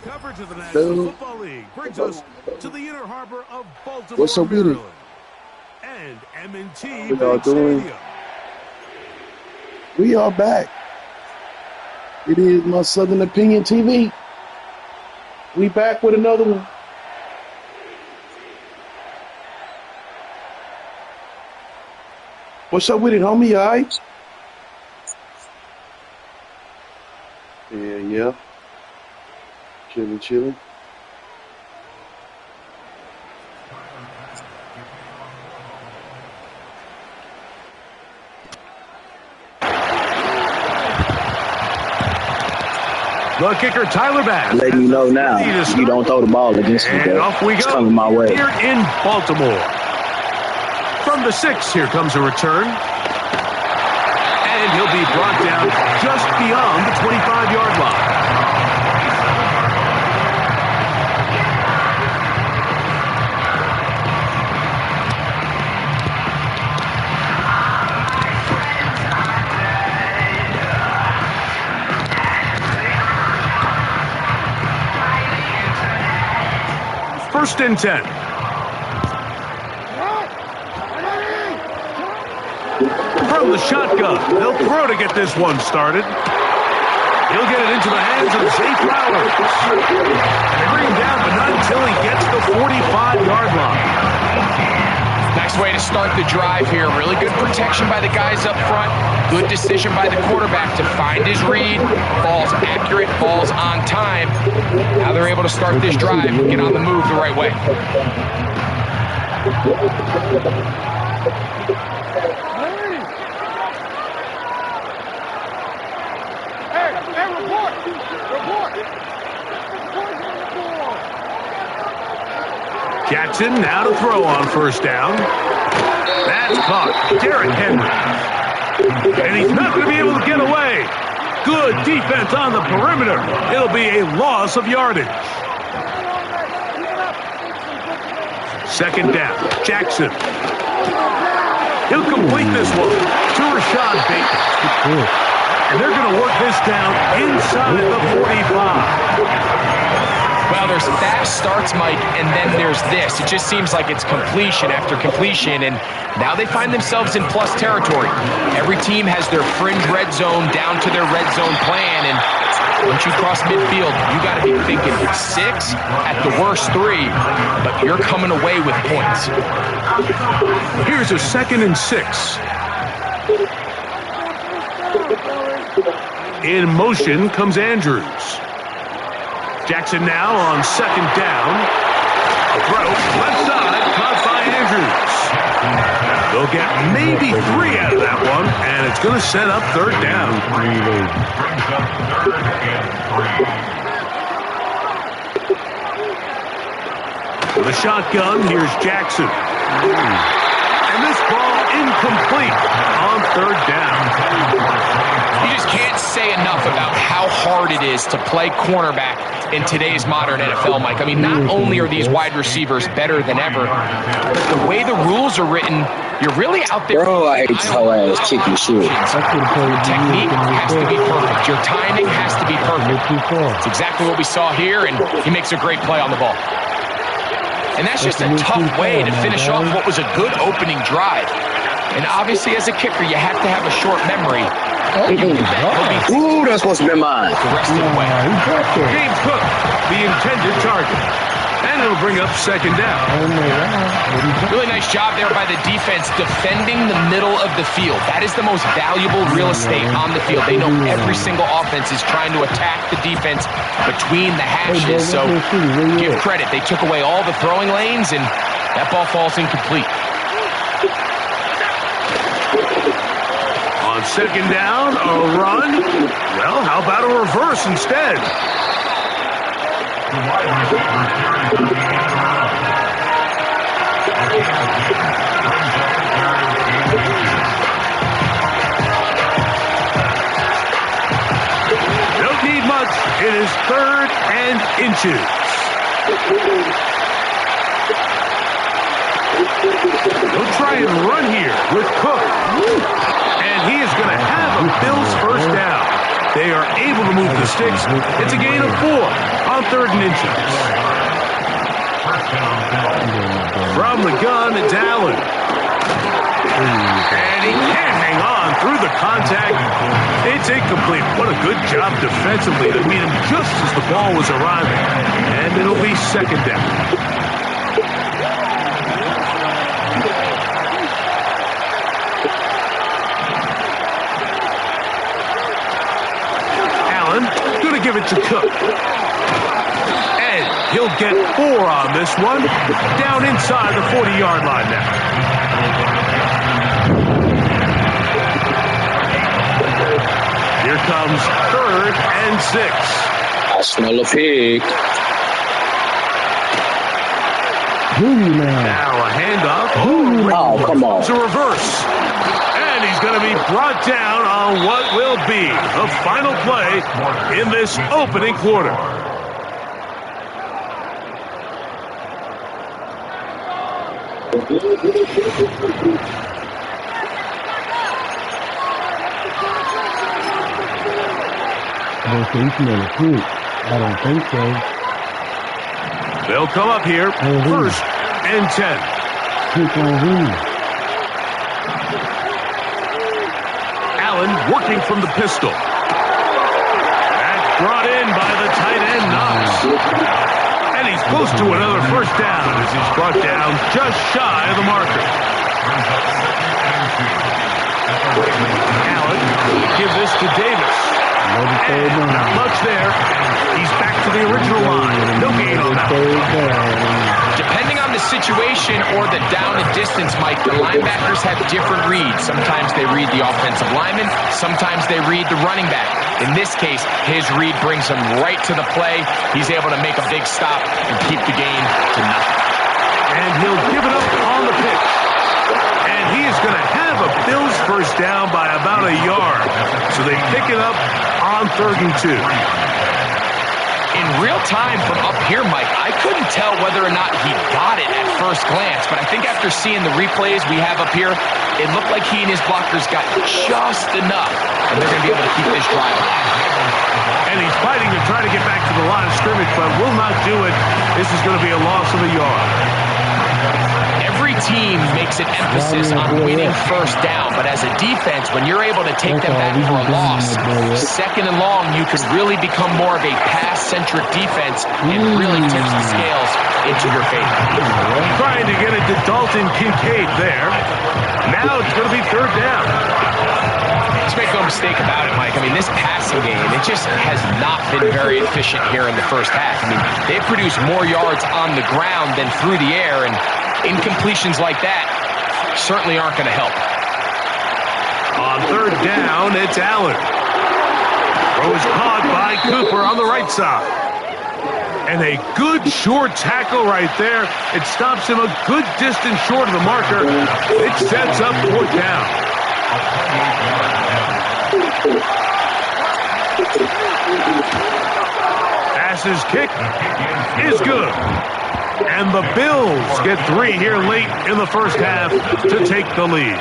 Coverage of the National Football League brings us to the inner harbor of Baltimore, Maryland, and M&T Bank Stadium. We are back. It is my Southern Opinion TV. We back with another one. What's up with it, homie? You all right? Yeah. Chilling. The kicker, Tyler Bass. Letting you know now, you don't throw the ball against me. And off we go. It's coming my way. Here in Baltimore. From the 6, here comes a return. And he'll be brought down just beyond the 25-yard line. First and 10. From the shotgun, they'll throw to get this one started. He'll get it into the hands of Zay Flowers. They bring him down, but not until he gets the 45-yard line. Nice way to start the drive here. Really good protection by the guys up front. Good decision by the quarterback to find his read. Ball's accurate, ball's on time. Now they're able to start this drive, get on the move the right way. Jackson now to throw on first down. That's caught. Derrick Henry. And he's not going to be able to get away. Good defense on the perimeter. It'll be a loss of yardage. Second down. Jackson. He'll complete this one to Rashad Bateman. And they're going to work this down inside the 45. Well, there's fast starts, Mike, and then there's this. It just seems like it's completion after completion, and now they find themselves in plus territory. Every team has their fringe red zone down to their red zone plan, and once you cross midfield, you got to be thinking 6, at the worst 3, but you're coming away with points. Here's a 2nd and 6. In motion comes Andrews. Jackson now on second down. A throw, left side, caught by Andrews. They'll get maybe 3 out of that one, and it's going to set up third down. With a shotgun, here's Jackson. And this ball incomplete on third down. You just can't say enough about how hard it is to play cornerback in today's modern NFL, Mike. I mean, not only are these wide receivers better than ever, but the way the rules are written, you're really out there. Bro, I hate how ass chicken shit. Your technique has to be perfect. Your timing has to be perfect. It's exactly what we saw here, and he makes a great play on the ball. And that's just a tough way to finish off what was a good opening drive. And obviously, as a kicker, you have to have a short memory. Ooh, that's supposed to be mine. The rest of the way. James Cook, the intended target. And it'll bring up second down. Really nice job there by the defense defending the middle of the field. That is the most valuable real estate on the field. They know every single offense is trying to attack the defense between the hashes. So give credit. They took away all the throwing lanes, and that ball falls incomplete. On second down, a run. Well, how about a reverse instead? Don't need much. It is 3rd and inches. They'll try and run here with Cook. And he is going to have a Bills first down. They are able to move the sticks. It's a gain of 4 on 3rd and inches. From the gun, it's Allen. And he can't hang on through the contact. It's incomplete. What a good job defensively to meet him just as the ball was arriving. And it'll be 2nd down. Allen going to give it to Cook. And he'll get 4 on this one. Down inside the 40-yard line now. Here comes 3rd and 6. I smell a pig. Now a handoff. Oh, come on. It's a reverse. And he's going to be brought down on what will be the final play in this opening quarter. I don't think so. They'll come up here, 1st and 10. Allen working from the pistol. That's brought in by the tight end, Knox. And he's close to another 1st down as he's brought down just shy of the marker. Allen gives this to Davis. And not much there. He's back to the original line. No gain on that. Depending on the situation or the down and distance, Mike, the linebackers have different reads. Sometimes they read the offensive lineman. Sometimes they read the running back. In this case, his read brings him right to the play. He's able to make a big stop and keep the gain to nothing. And he'll give it up on the pitch. And he is going to have a Bills 1st down by about a yard. So they pick it up on 3rd and 2. In real time from up here, Mike, I couldn't tell whether or not he got it at first glance, but I think after seeing the replays we have up here, it looked like he and his blockers got just enough, and they're going to be able to keep this drive alive. And he's fighting to try to get back to the line of scrimmage, but will not do it. This is going to be a loss of a yard. Every team makes an emphasis on winning 1st down, but as a defense, when you're able to take them back for a loss, 2nd and long, you can really become more of a pass-centric defense and really tips the scales into your favor. Trying to get it to Dalton Kincaid there. Now it's going to be 3rd down. Let's make no mistake about it, Mike. I mean, this passing game, it just has not been very efficient here in the 1st half. I mean, they've produced more yards on the ground than through the air, and incompletions like that certainly aren't going to help. On 3rd down, it's Allen. Throw is caught by Cooper on the right side. And a good short tackle right there. It stops him a good distance short of the marker. It sets up 4th down. Pass's kick is good. And the Bills get 3 here late in the 1st half to take the lead.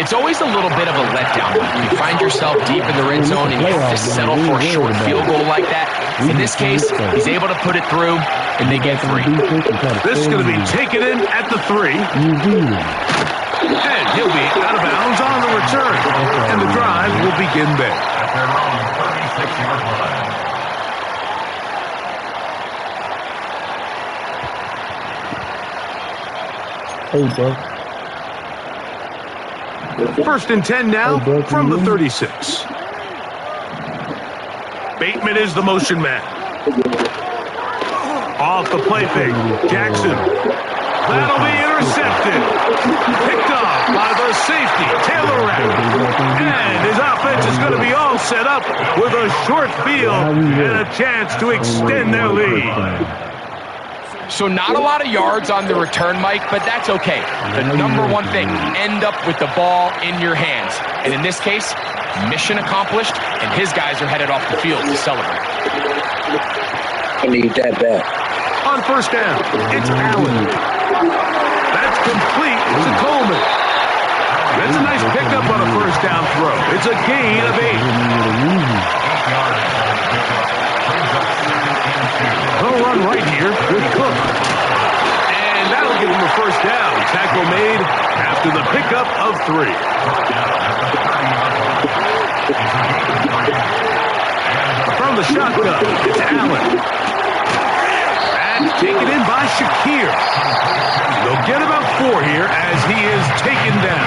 It's always a little bit of a letdown. You find yourself deep in the red zone and you have to settle for a short field goal like that. In this case, he's able to put it through, and they get 3. This is going to be taken in at the 3. And he'll be out of bounds on the return. And the drive will begin there. Hey, bro. 1st and 10 now from the 36. Bateman is the motion man. Off the play fake. Jackson. That'll be intercepted. Picked off by the safety, Taylor Rapp. And his offense is going to be all set up with a short field and a chance to extend their lead. So not a lot of yards on the return, Mike, but that's okay. The number one thing, end up with the ball in your hands. And in this case, mission accomplished, and his guys are headed off the field to celebrate. I need that back. On 1st down, it's Allen. That's complete to Coleman. That's a nice pickup on a 1st first down throw. It's a gain of 8. They'll run right here with Cook. And that'll give them a first down. Tackle made after the pickup of 3. From the shotgun, it's Allen. And taken in by Shakir. They'll get about 4 here as he is taken down.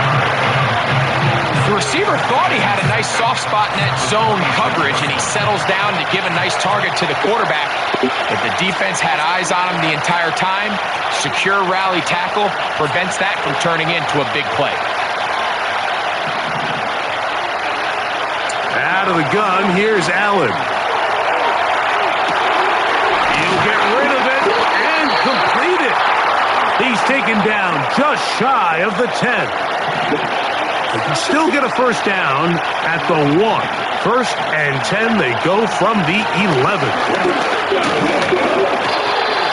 The receiver thought he had a nice soft spot in that zone coverage, and he settles down to give a nice target to the quarterback. But the defense had eyes on him the entire time. Secure rally tackle prevents that from turning into a big play. Out of the gun, here's Allen. He'll get rid of it and complete it. He's taken down just shy of the 10. They can still get a first down at the 1. First and 10, they go from the 11.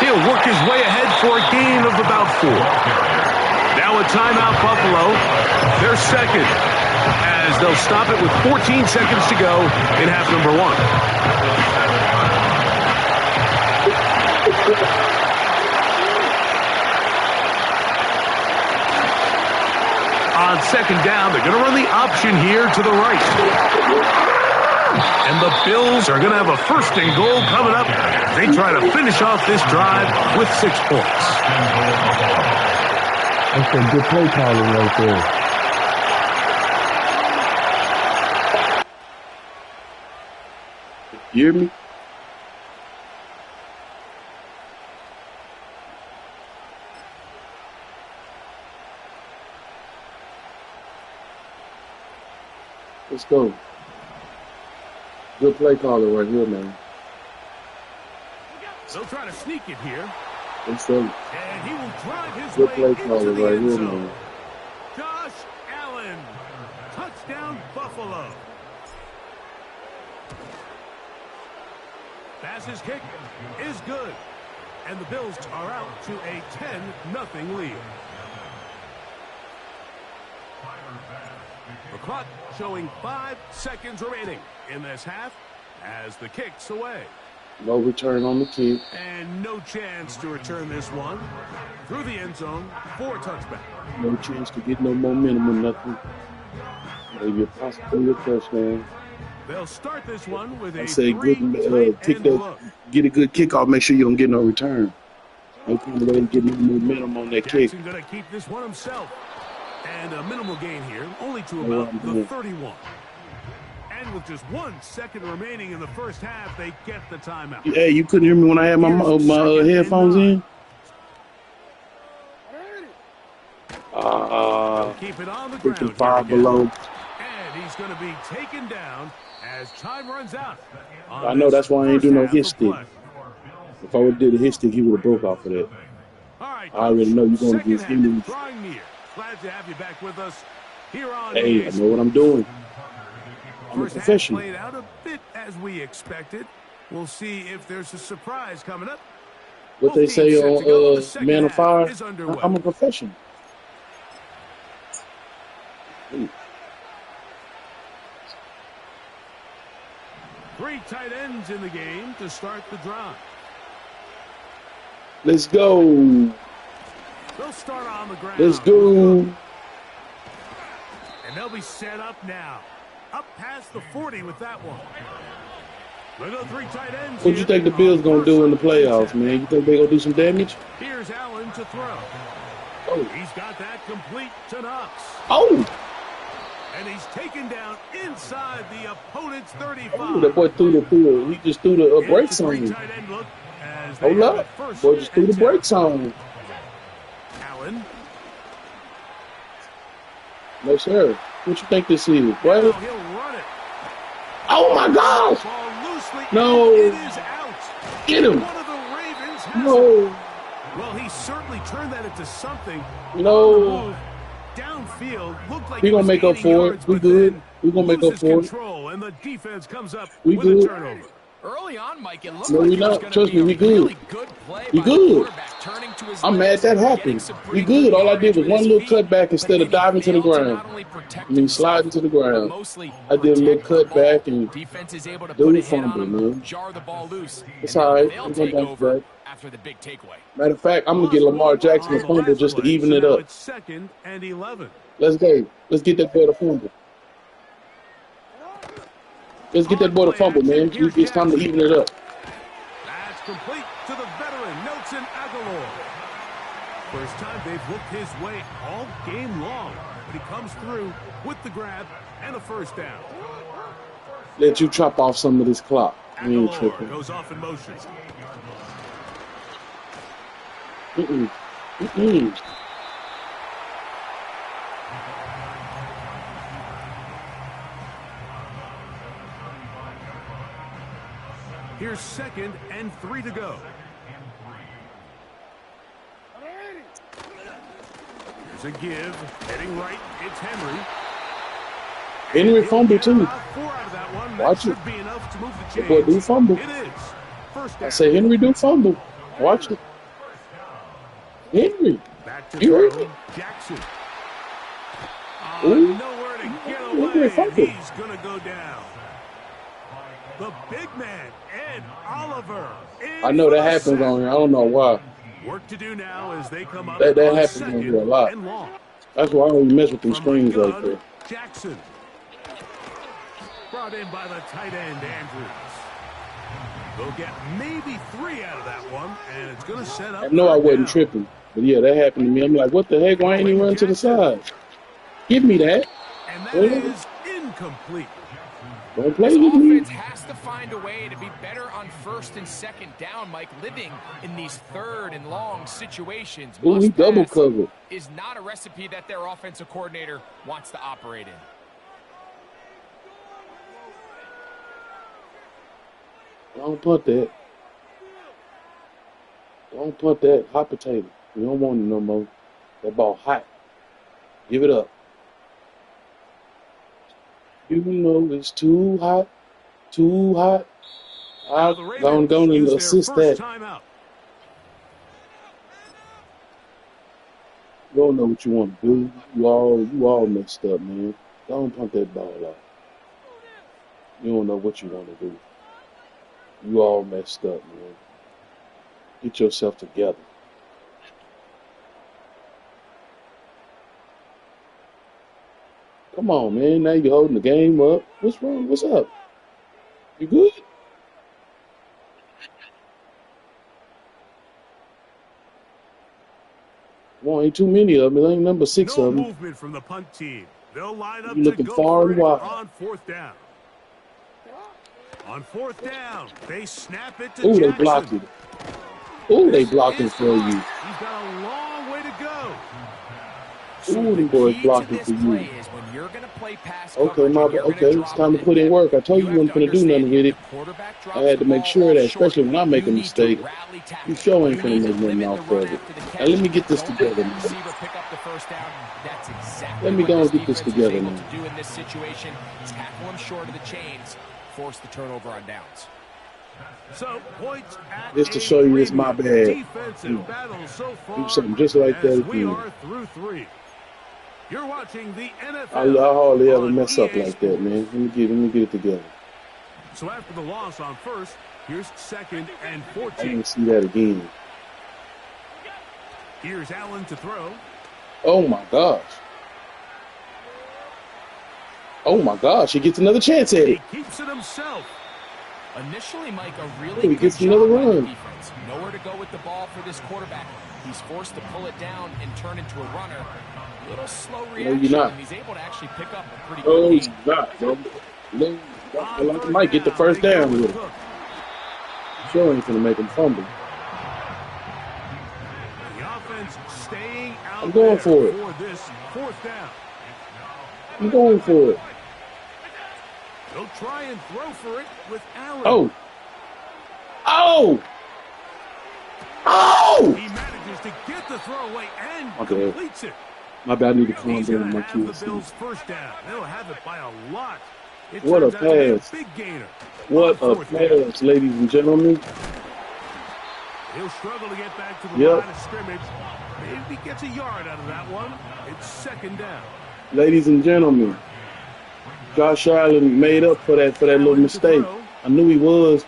He'll work his way ahead for a gain of about 4. Now a timeout, Buffalo. They're second, as they'll stop it with 14 seconds to go in half number 1. On second down, they're going to run the option here to the right. And the Bills are going to have a first and goal coming up. They try to finish off this drive with 6 points. That's a good play calling right there. You hear me? Let's go. Good play caller right here, man. They'll try to sneak it here. Let's go. And he will drive his Good way play into caller the right end here, zone. man. Josh Allen. Touchdown, Buffalo. Passes kick is good. And the Bills are out to a 10-0 lead. The clock showing 5 seconds remaining in this half as the kick's away. No return on the kick. And no chance to return this one. Through the end zone for a touchback. No chance to get no momentum or nothing. Maybe a possibility of touchdown. They'll start this one with I a say good, kick look. that, get a good kickoff. Make sure you don't get no return. No kind of way to get no momentum on that kick. Jackson going to keep this one himself. And a minimal gain here, only to about the 31. And with just 1 second remaining in the first half, they get the timeout. Hey, you couldn't hear me when I had my headphones in? Keep it on the ground. 5 below. And he's going to be taken down as time runs out. I know, that's why I ain't do no hit stick. If I would have did a hit stick, he would have broke off of that. All right, I already know you're going to get him. Glad to have you back with us here on. Hey, I know what I'm doing. I'm a professional. Played out a bit as we expected. We'll see if there's a surprise coming up. What they say on Madden25, I'm a professional. Ooh. 3 tight ends in the game to start the drive. Let's go. They'll start on the ground. Let's go. And they'll be set up now. Up past the 40 with that one. Look at 3 tight ends. What do you think the Bills going to do in the playoffs, man? You think they're going to do some damage? Here's Allen to throw. Oh. He's got that complete to Knox. Oh. And he's taken down inside the opponent's 35. Oh, that boy threw the he just threw the brakes on him. Hold up. Boy just threw the brakes on him. Allen. No, sir. What you think this is? What? He'll run it. Oh, my gosh. No. It is out. Get him. One of the Ravens has No. Well, he certainly turned that into something. No. Downfield looked like we gonna make up for it. We good. We gonna make up for it. And the defense comes up we with good. a turnover. Early on, Mike, it looked no, like we it was not. going Trust to be me, we a good. really good play we by the good. quarterback. turning to his I'm mad that happened. We good. All I did was one little cutback instead of diving to the ground. I mean, sliding to the ground. I did a little cutback and defense is able to put dude a hit on fumbled, him, man. jar the ball loose. It's all right. We're going to bounce back. After the big takeaway. Matter of fact, I'm going to get Lamar Jackson a fumble just to even it up. It's 2nd and 11. Let's go. Let's get that boy to fumble. Let's get that boy to fumble, man. It's time to even it up. That's complete to the veteran, Nelson Aguilar. First time they've looked his way all game long. But he comes through with the grab and a first down. Let you chop off some of this clock. You ain't Aguilar tripping. goes off in motion. Here's 2nd and 3 to go. Here's a give. Heading right. It's Henry. Henry fumble too. 4 out of that one. Watch that it. should be enough to move the The chains. boy do fumble. It is. First down. I say Henry do fumble. Watch it. Henry. Back to You heard throw. me? Jackson. Ooh. Nowhere to get Henry away. And fumble. he's going to go down. The big man, Ed Oliver. I know that happens on here. I don't know why. Work to do now as they come up That on happens on 2nd here a lot. and long. That's why I don't even mess with them From screens the right gun, there. Jackson. Brought in by the tight end, Andrews. They'll get maybe 3 out of that one, and it's going to set up. I know I third wasn't down. tripping, but yeah, that happened to me. I'm like, what the heck? Why ain't he run to the side? Give me that. And that Really? is incomplete. Don't play This with me. offense has to find a way to be better on 1st and 2nd down, Mike. Living in these 3rd and long situations. Ooh, he Must double pass covered. is not a recipe that their offensive coordinator wants to operate in. Don't put that. Don't put that hot potato. We don't want it no more. That ball hot. Give it up. You know it's too hot. Too hot. Now the I'm Ravens going use to their assist first that. timeout. You don't know what you want to do. You all messed up, man. Don't punt that ball out. You don't know what you want to do. You all messed up, man. Get yourself together. Come on, man. Now you're holding the game up. What's wrong? What's up? You good? Well, ain't too many of them. There ain't number 6 No of them. movement from the punt team. They'll line up You to looking go far for and it wide. on 4th down. On 4th down, they snap it to Ooh, they Jackson. blocked it. Ooh, they This blocking is for you. blocked. He's got a long way to go. Ooh, them boys blocking for you. Is when you're going to play pass Okay, coverage my and you're bad. gonna Okay, drop it's time to it put in depth, work. I told you you have wasn't to finna do nothing understand with it. the quarterback I drops had the to make ball sure of that, off short. especially when I make a You need to mistake. rally tackle. You sure ain't You finna need to make nothing limit off the run of it. after the Now catch. let me get this Don't let together, that man. receiver pick up the first down. That's exactly Let me what go this and get this defense together, was able man. to do in this situation. Tackle him short of the chains, force the turnover on downs. So points at Just to show you it's my bad. defensive battle so far. Do something just like that as we again. are through 3. You're watching the I NFL. hardly ever on mess up EA like that, man. Let me get it together. So after the loss on 1st, here's 2nd and I 14. didn't see that again. Here's Allen to throw. Oh my gosh. Oh my gosh, he gets another chance at He it. keeps it himself. Initially, Mike, a really He good gets job another by the run. defense. Nowhere to go with the ball for this quarterback. He's forced to pull it down and turn into a runner. A little slow reaction, you're not. and he's able to actually pick up a pretty No, good he's gain. not, bro. No, I On like third might get the down, first they go down with with it. Cook. Sure ain't gonna make him fumble. The offense staying out I'm going there for it. for this 4th down. I'm going for it. They'll try and throw for it with Allen. Oh. Oh. Oh. He manages to get the throw away and Okay. completes it. My bad, I need to calm He's down going to my have kids. the Bills' first down. They'll have it by a lot. It What a turns out to be pass. big gainer. What on a 4th down. pass, ladies and gentlemen. He'll struggle to get back to the Yep. line of scrimmage. Maybe he gets a yard out of that one. It's second down. Ladies and gentlemen, Josh Allen made up for that little Allen to mistake. throw. I knew he was.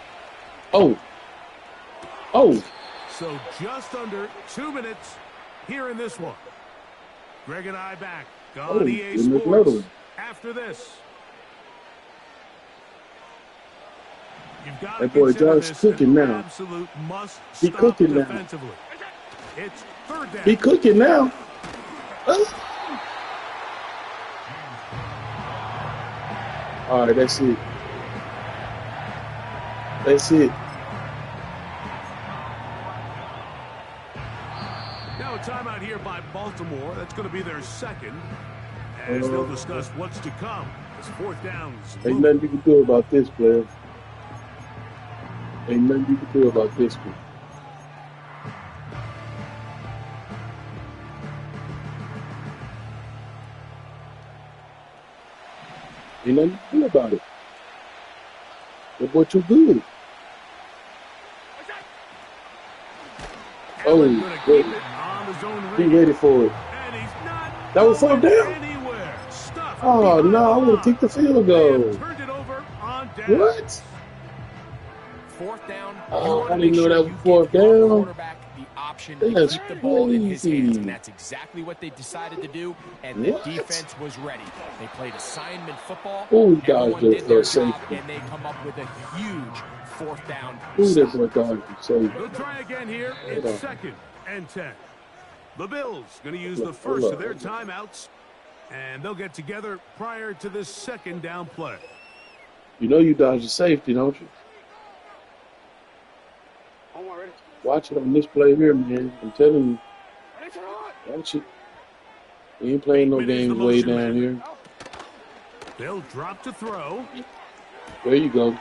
Oh. So just under 2 minutes here in this one. Greg and I back on EA in this Sports little. after this. You've got That to boy consider Josh this cooking an now. absolute must He stop cooking now. defensively. It's third down. He cooking now. All right, that's it. That's it. Now a timeout here by Baltimore. That's going to be their second. As they'll discuss what's to come. It's fourth downs. Ain't nothing you can do about this, player. Ain't nothing you can do about this one. Ain't nothing you can do about it. That boy too good. Allen gonna good. keep it on his own He read. ready for it. And he's not That was fourth going down? anywhere. Stuffed Oh, behind no, I the would have line. kicked the field They goal. have turned it over on down. What? Fourth down. Oh, you wanna I didn't make know sure that was you fourth give your down. quarterback the option to That's keep the ball in his hands, crazy. and that's exactly what they decided to do. And the What? defense was ready. They played assignment football. Ooh, he Everyone dodged did their that job, safety. and they come up with a huge fourth down Ooh, that stop. boy dodged the safety. They'll try again here. Hold It's on. second and 10. The Bills going to use Hold the on, first hold of their on. timeouts. And they'll get together prior to this second down play. You know you dodged the safety, don't you? Watch it on this play here, man. I'm telling you. Watch it. We ain't playing no It is the games way motion down man. here. They'll drop to throw. There you go.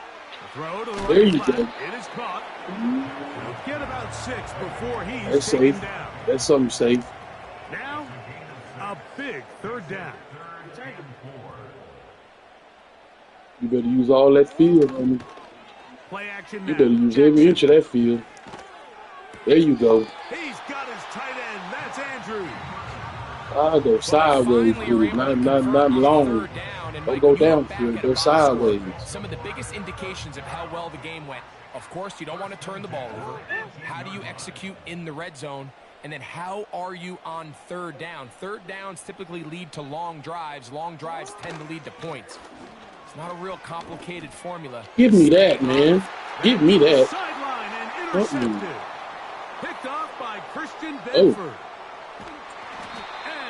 Throw to the There right you flat. go. It is caught. He'll get about 6 before he's That's taken safe. down. That's something safe. Now, a big third down. You better use all that field, homie. Play action You now. better use every Jackson. inch of that field. There you go. He's got his tight end. That's Andrews. I'll go sideways Finally with are it. able Not, to not, convert not on long. third down, and Don't Mike, go when you look back downfield. at Go a box score, sideways. some of the biggest indications of how well the game went. Of course, you don't want to turn the ball over. How do you execute in the red zone? And then how are you on third down? Third downs typically lead to long drives. Long drives tend to lead to points. It's not a real complicated formula. Give me that, man. Give me that. Sideline and Uh-uh. intercepted. Picked off by Christian Oh. Bedford.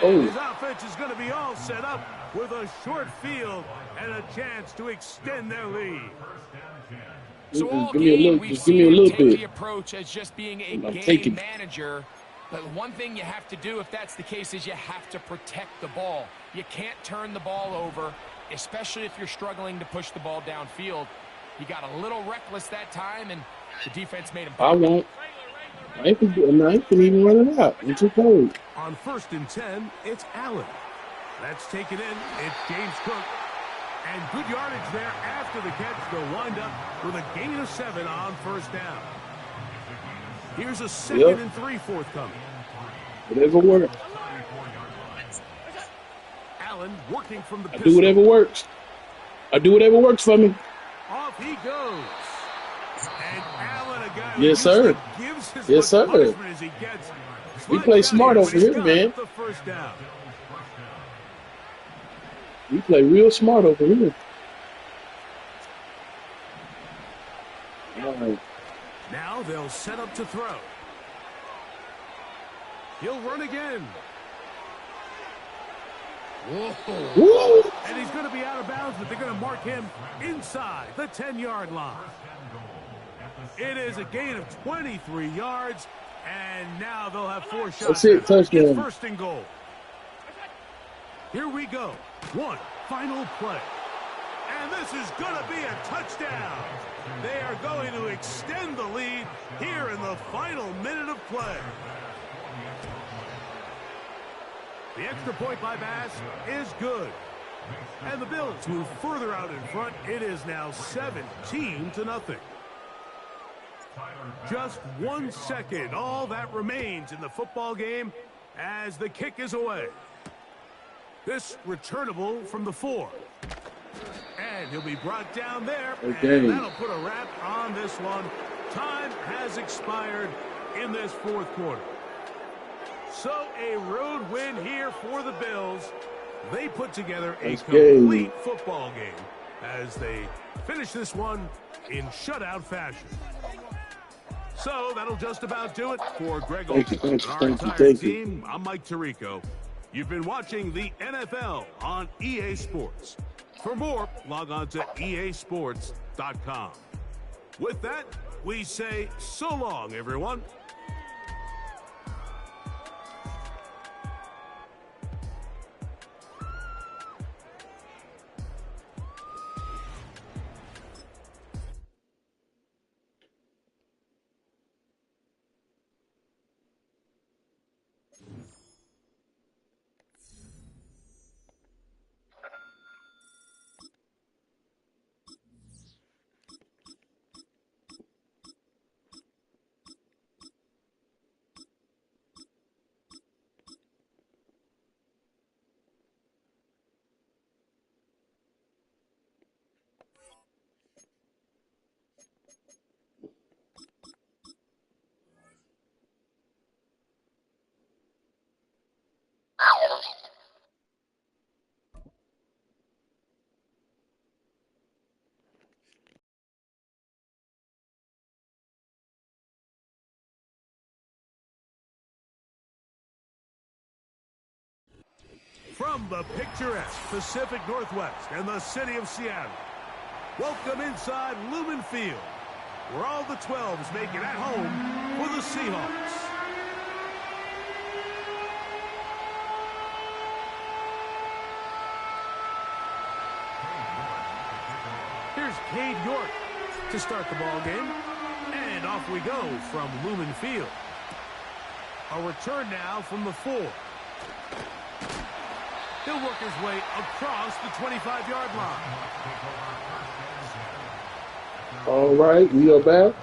And Oh. his offense is going to be all set up with a short field and a chance to extend their lead. So all Give me a game, little. we've Just give seen me a him little take bit. the approach as just being a I'm game taking it. manager. But one thing you have to do, if that's the case, is you have to protect the ball. You can't turn the ball over, especially if you're struggling to push the ball downfield. He got a little reckless that time, and the defense made him pay. I won't. I can even run it out. I'm too cold. On 1st and 10, it's Allen. That's taken in. It's James Cook. And good yardage there after the catch. They'll wind up with a gain of 7 on first down. Here's a second Yep. and 3 forthcoming. Whatever works. Allen working from the I pistol. do whatever works. I do whatever works for me. Off he goes. And Allen, a guy who Yes, sir. usually gives as Yes, much sir. punishment as he gets. We Slides play out smart here, over but he's here, got man. the first down. We play real smart over here. All right. Now they'll set up to throw. He'll run again. Woo! And he's going to be out of bounds, but they're going to mark him inside the 10-yard line. It is a gain of 23 yards, and now they'll have 4 shots. That's it, at touchdown. It's first and goal. Here we go. One final play. And this is going to be a touchdown. They are going to extend the lead here in the final minute of play. The extra point by Bass is good. And the Bills move further out in front. It is now 17-0. Just 1 second, all that remains in the football game as the kick is away. This returnable from the 4. And he'll be brought down there, and that'll put a wrap on this one. Time has expired in this fourth quarter. So a road win here for the Bills. They put together a complete football game as they finish this one in shutout fashion. So that'll just about do it for Greg Olsen and our entire team. I'm Mike Tirico. You've been watching the NFL on EA Sports. For more, log on to easports.com. With that, we say so long, everyone. From the picturesque Pacific Northwest and the city of Seattle, welcome inside Lumen Field, where all the 12s make it at home for the Seahawks. Here's Cade York to start the ball game, and off we go from Lumen Field. A return now from the 4. He'll work his way across the 25-yard line. All right, we are back.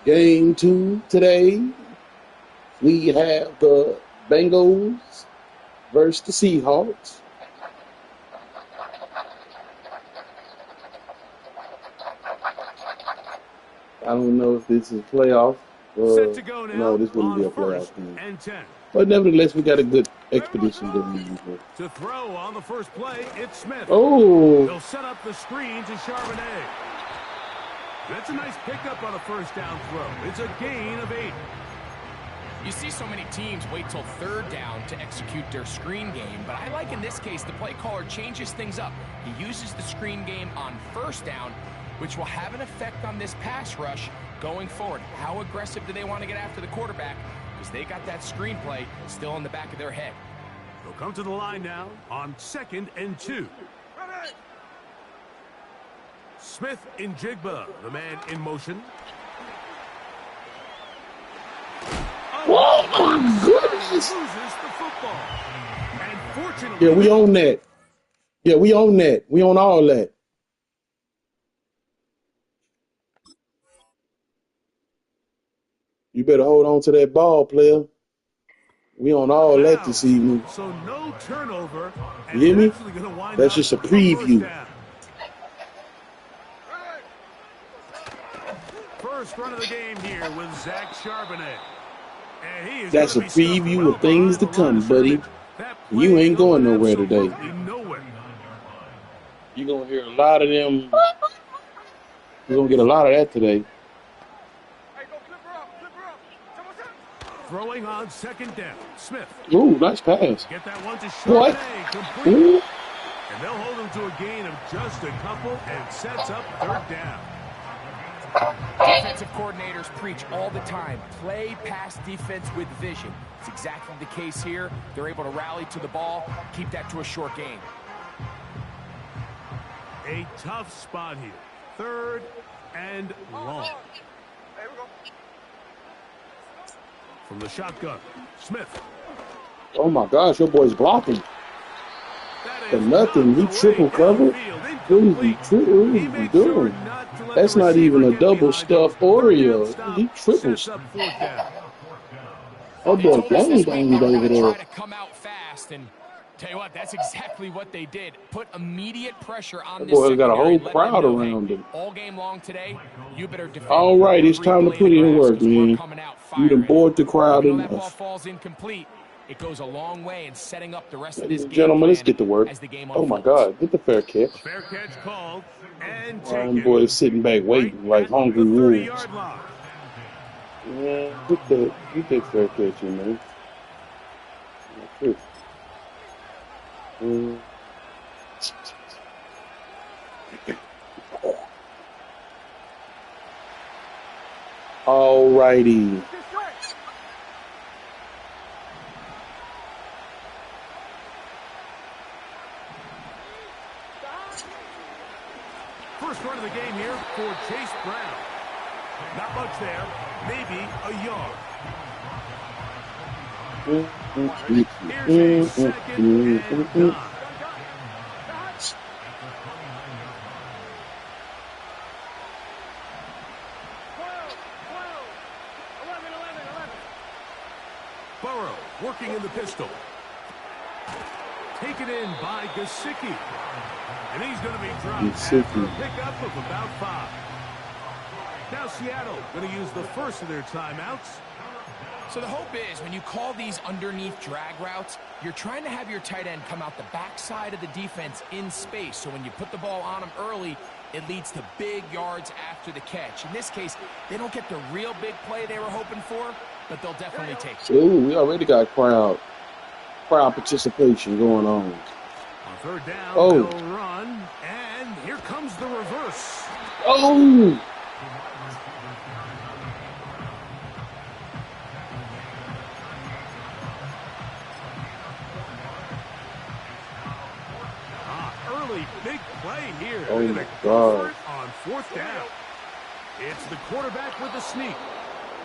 Game 2 today. We have the Bengals versus the Seahawks. I don't know if this is playoff. Set to go now. No, this wouldn't be a playoff game. And 10. But nevertheless, we got a good expedition going. To throw on the first play, it's Smith. Oh. They'll set up the screen to Charbonnet. That's a nice pickup on a first down throw. It's a gain of 8. You see so many teams wait till third down to execute their screen game, but I like in this case the play caller changes things up. He uses the screen game on first down, which will have an effect on this pass rush going forward. How aggressive do they want to get after the quarterback? Because they got that screenplay still in the back of their head. They'll come to the line now on 2nd and 2. Smith in Jigba, the man in motion. Oh, my goodness. Loses the football. And fortunately, yeah, we own that. Yeah, we own that. We own all that. You better hold on to that ball, player. We on all that this evening. So no turnover. You hear me? That's just a preview. First run of the game here with Zach Charbonnet. That's a preview of things to come, buddy. You ain't going nowhere today. You're going to hear a lot of them. You're going to get a lot of that today. Throwing on 2nd down. Smith. Ooh, nice pass. Get that one to Charbonnet. Complete. Ooh. And they'll hold him to a gain of just a couple and sets up 3rd down. Defensive coordinators preach all the time, play pass defense with vision. It's exactly the case here. They're able to rally to the ball, keep that to a short gain. A tough spot here. 3rd and long. From the shotgun, Smith. Oh, my gosh, your boy's blocking. That for nothing. He triple covered. What is he doing? That's not even a double stuffed Oreo. He triple. Oh boy, gang banged over there. To come out fast, and tell you what, that's exactly what they did. Put immediate pressure on That this boy got a whole secondary, crowd around him. all game long today, you better defend. All right, it's time to put in work, man. You done bored the crowd That ball enough. falls incomplete. It goes a long way in setting up the rest of Ladies this and game gentlemen, let's plan get to work. as the game Oh my unfolds. God, get the fair catch. Fair catch called and Ryan taken. boys sitting back waiting like hungry The wolves. 30-yard line. Yeah, get that fair catch in, man. All righty. First run of the game here for Chase Brown. Not much there, maybe a yard. Here's a second and done. Burrow working in the pistol. Taken in by Gesicki. And he's going to be dropped after a pickup of about 5. Now Seattle going to use the first of their timeouts. So the hope is when you call these underneath drag routes, you're trying to have your tight end come out the backside of the defense in space. So when you put the ball on him early, it leads to big yards after the catch. In this case, they don't get the real big play they were hoping for, but they'll definitely take it. Ooh, we already got crowd participation going on. On third down, they'll run, and here comes the reverse. Oh! Early big play here. Oh They're my go for God. it on fourth down. It's the quarterback with the sneak.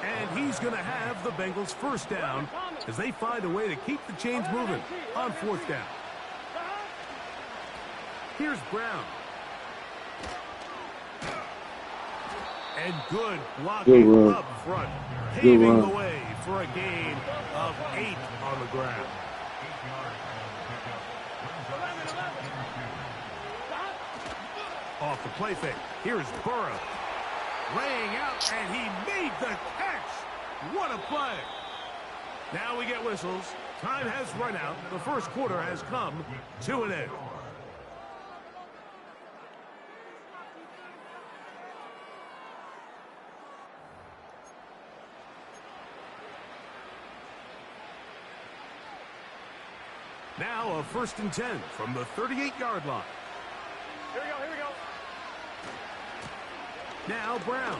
And he's going to have the Bengals first down as they find a way to keep the chains moving on fourth down. Here's Brown. And good blocking up front, paving the way for a gain of 8 on the ground. Off the play fake. Here's Burrow. Laying out, and he made the catch. What a play. Now we get whistles. Time has run out. The first quarter has come to an end. Now a 1st and 10 from the 38-yard line. Here we go. Now Brown.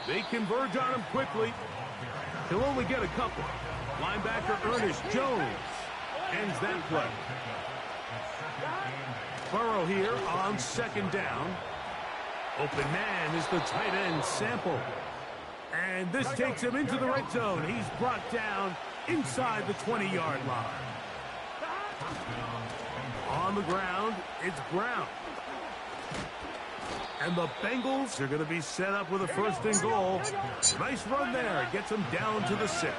They converge on him quickly. He'll only get a couple. Linebacker Ernest Jones ends that play. Burrow here on 2nd down. Open man is the tight end Sample. And this takes him into the red zone. He's brought down inside the 20-yard line. On the ground, it's Brown. And the Bengals are going to be set up with a 1st and goal. Nice run there. Gets them down to the 6.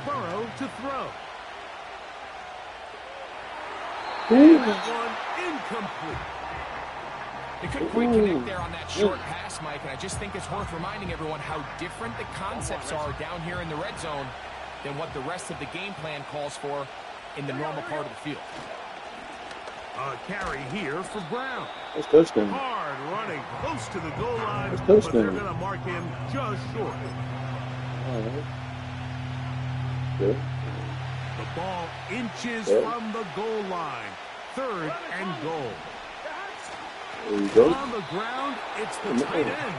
Burrow to throw. And that one incomplete. They couldn't quite connect there on that short pass, Mike, and I just think it's worth reminding everyone how different the concepts are down here in the red zone than what the rest of the game plan calls for in the normal part of the field. A carry here for Brown. That's touchdown. Hard running close to the goal line, That's but touchdown. they're going to mark him just short. All right. Good. The ball inches from the goal line. 3rd and goal. There you go. On the ground, it's the tight end.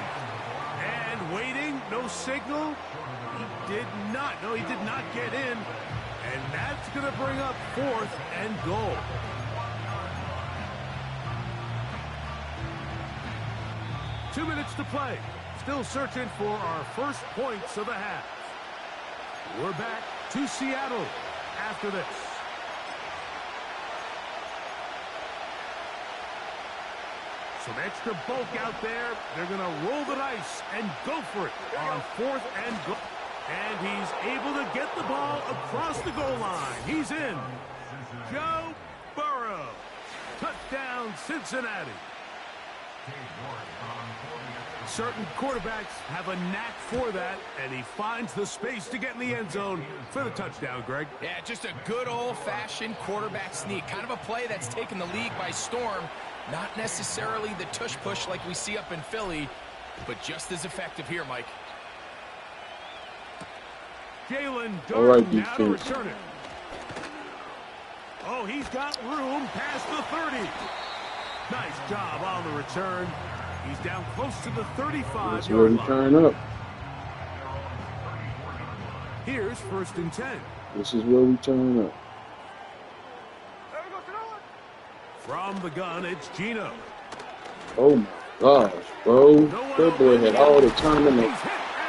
And waiting, no signal. He did not get in. And that's going to bring up 4th and goal. Two minutes to play. Still searching for our first points of the half. We're back to Seattle. after this. Some extra bulk out there. They're going to roll the dice and go for it on 4th and goal. And he's able to get the ball across the goal line. He's in. Joe Burrow. Touchdown, Cincinnati. Certain quarterbacks have a knack for that, and he finds the space to get in the end zone for the touchdown, Greg. Yeah, just a good old-fashioned quarterback sneak. Kind of a play that's taken the league by storm. Not necessarily the tush-push like we see up in Philly, but just as effective here, Mike. Jalen Darden now to return it. Oh, he's got room past the 30. Nice job on the return. He's down close to the 35-yard line. Turn up. Here's 1st and 10. This is where we turn up. From the gun, it's Gino. Oh my gosh, bro. That boy had all the time in the...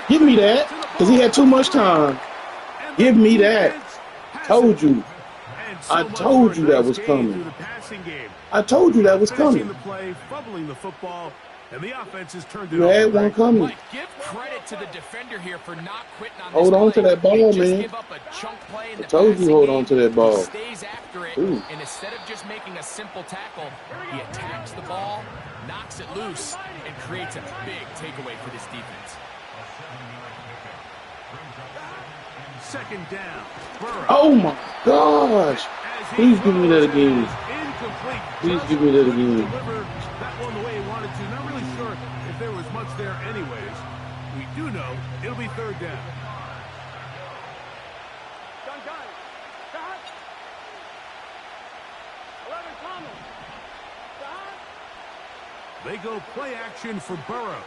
Give me that, because he had too much time. Give me that. Told you. I told you that was coming. I told you that was coming. The play, fumbling the football, and the offense has turned it you had one coming. Mike, give credit to the defender here for not quitting on hold on to that ball, man. Give up a chunk play in the I told you hold on to that ball. He stays after it, and instead of just making a simple tackle, he attacks the ball, knocks it loose, and creates a big takeaway for this defense. 2nd down. Burrow. Oh my gosh. Please give me that again. Please give me that again. That one the way he wanted to. Not really sure if there was much there anyways. We do know it'll be 3rd down. They go play action for Burrow.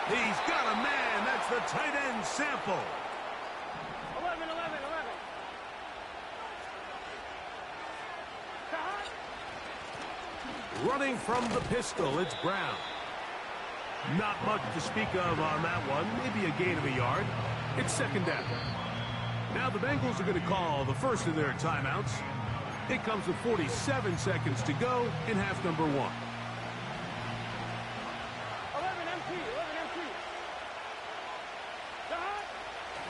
He's got a man. That's the tight end sample. 11. Running from the pistol, it's Brown. Not much to speak of on that one. Maybe a gain of a yard. It's 2nd down. Now the Bengals are going to call the first of their timeouts. It comes with 47 seconds to go in half number 1. 11 empty.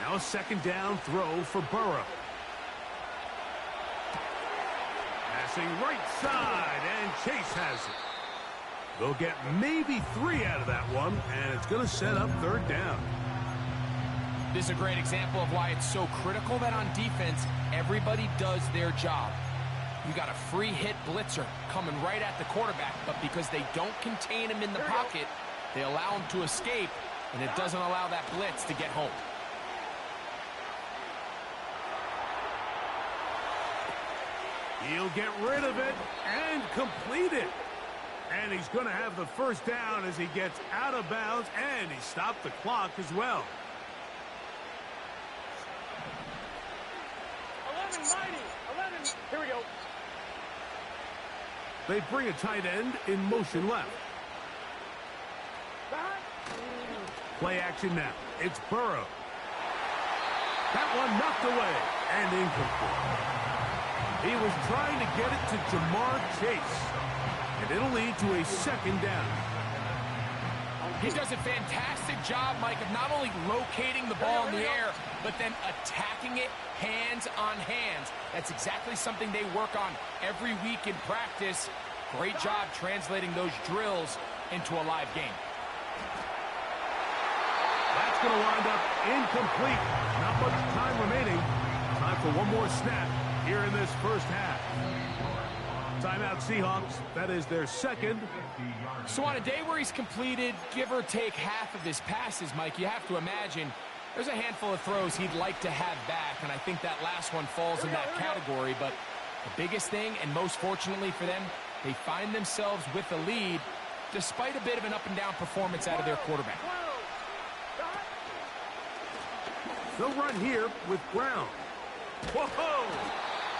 Now a 2nd down throw for Burrow. Passing right side, and Chase has it. They'll get maybe 3 out of that one, and it's going to set up 3rd down. This is a great example of why it's so critical that on defense, everybody does their job. You got a free hit blitzer coming right at the quarterback, but because they don't contain him in the pocket, they allow him to escape, and it doesn't allow that blitz to get home. He'll get rid of it and complete it. And he's going to have the 1st down as he gets out of bounds, and he stopped the clock as well. 11, mighty. 11. Here we go. They bring a tight end in motion left. Play action now. It's Burrow. That one knocked away and incomplete. He was trying to get it to Jamar Chase, and it'll lead to a 2nd down. He does a fantastic job, Mike, of not only locating the ball in the air, but then attacking it hands on hands. That's exactly something they work on every week in practice. Great job translating those drills into a live game. That's going to wind up incomplete. Not much time remaining. Time for one more snap here in this 1st half. Timeout Seahawks. That is their 2nd. So on a day where he's completed, give or take half of his passes, Mike, you have to imagine there's a handful of throws he'd like to have back, and I think that last one falls in that category. But the biggest thing, and most fortunately for them, they find themselves with the lead despite a bit of an up-and-down performance out of their quarterback. They'll run here with Brown. Whoa!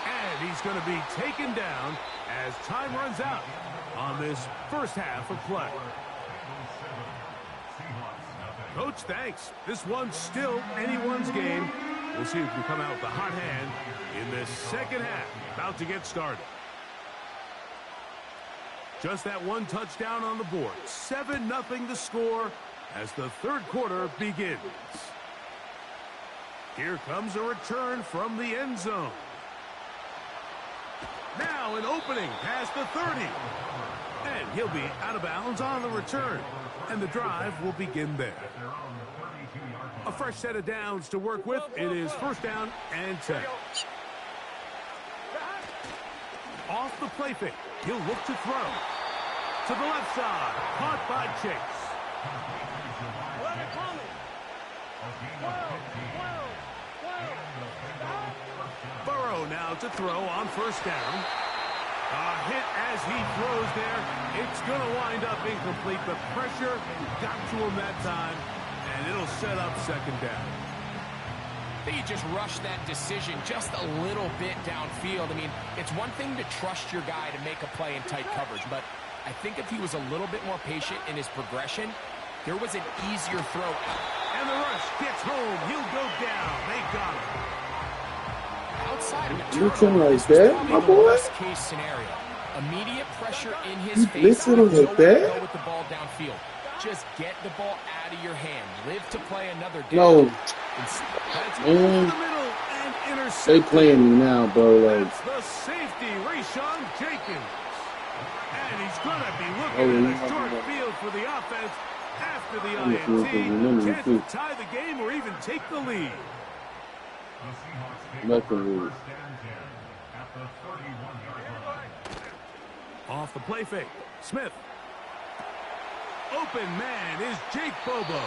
And he's going to be taken down as time runs out on this 1st half of play. Coach, thanks. This one's still anyone's game. We'll see who can come out with a hot hand in this second half. About to get started. Just that one touchdown on the board. 7-0 the score as the third quarter begins. Here comes a return from the end zone. Now an opening past the 30. And he'll be out of bounds on the return. And the drive will begin there. A fresh set of downs to work with. It is first down and 10. Off the play fake. He'll look to throw. To the left side. Caught by Chase. Burrow now to throw on first down. A hit as he throws there. It's going to wind up incomplete. The pressure got to him that time, and it'll set up second down. I think he just rushed that decision just a little bit downfield. I mean, it's one thing to trust your guy to make a play in tight coverage, but I think if he was a little bit more patient in his progression, there was an easier throw. And the rush gets home. He'll go down. They got him. Outside of a Looking turnover, like this was that, probably my the boy? worst case scenario. Immediate pressure in his face. Listen Nowhere like to that? go with the ball downfield. Just get the ball out of your hand. Live to play another down. No, That's Man. over the middle and they intercepted. playing me now, bro. Like, That's the safety, Rashawn Jenkins. And he's going to be looking Oh, in yeah. the short field for the offense after the I'm looking for the number INT. two. Chance to tie the game or even take the lead. nothing really. Off the play fake. Smith. Open man is Jake Bobo.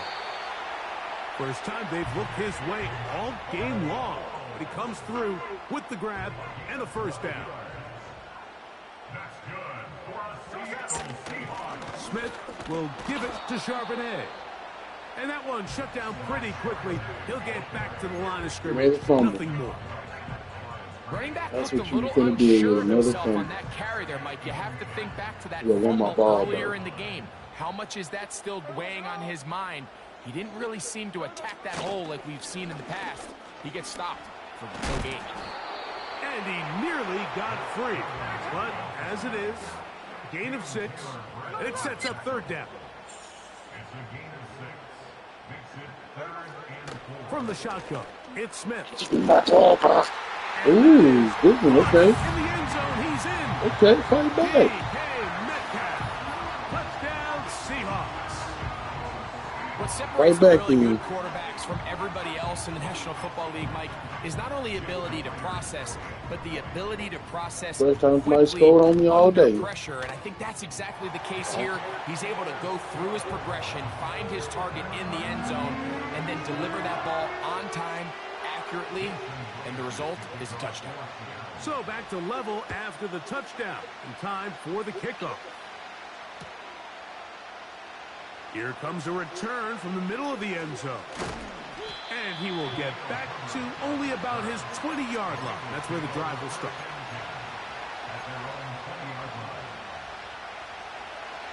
First time they've looked his way all game long. But he comes through with the grab and a first down. Smith will give it to Charbonnet. And that one shut down pretty quickly. He'll get back to the line of scrimmage. Nothing more. Running back That's looked what a you little finna be unsure with of another himself thing. on that carry there, Mike. You have to think back to that Yeah, one more fumble ball, earlier though. in the game. How much is that still weighing on his mind? He didn't really seem to attack that hole like we've seen in the past. He gets stopped for no gain. And he nearly got free. But as it is, gain of 6, and it sets up third down. From the shotgun, it's Smith. Ooh, good one. Okay, In the end zone, he's in. okay, fight back. DK Metcalf. Touchdown, Seahawks. What separates Right the back really to you. good quarterbacks from everybody else in the National Football League, Mike, is not only ability to process, but the ability to process First time somebody quickly scored on me all under day. pressure. And I think that's exactly the case here. He's able to go through his progression, find his target in the end zone, and then deliver that ball on time, accurately, and the result is a touchdown. So back to level after the touchdown. And time for the kickoff. Here comes a return from the middle of the end zone. And he will get back to only about his 20-yard line. That's where the drive will start.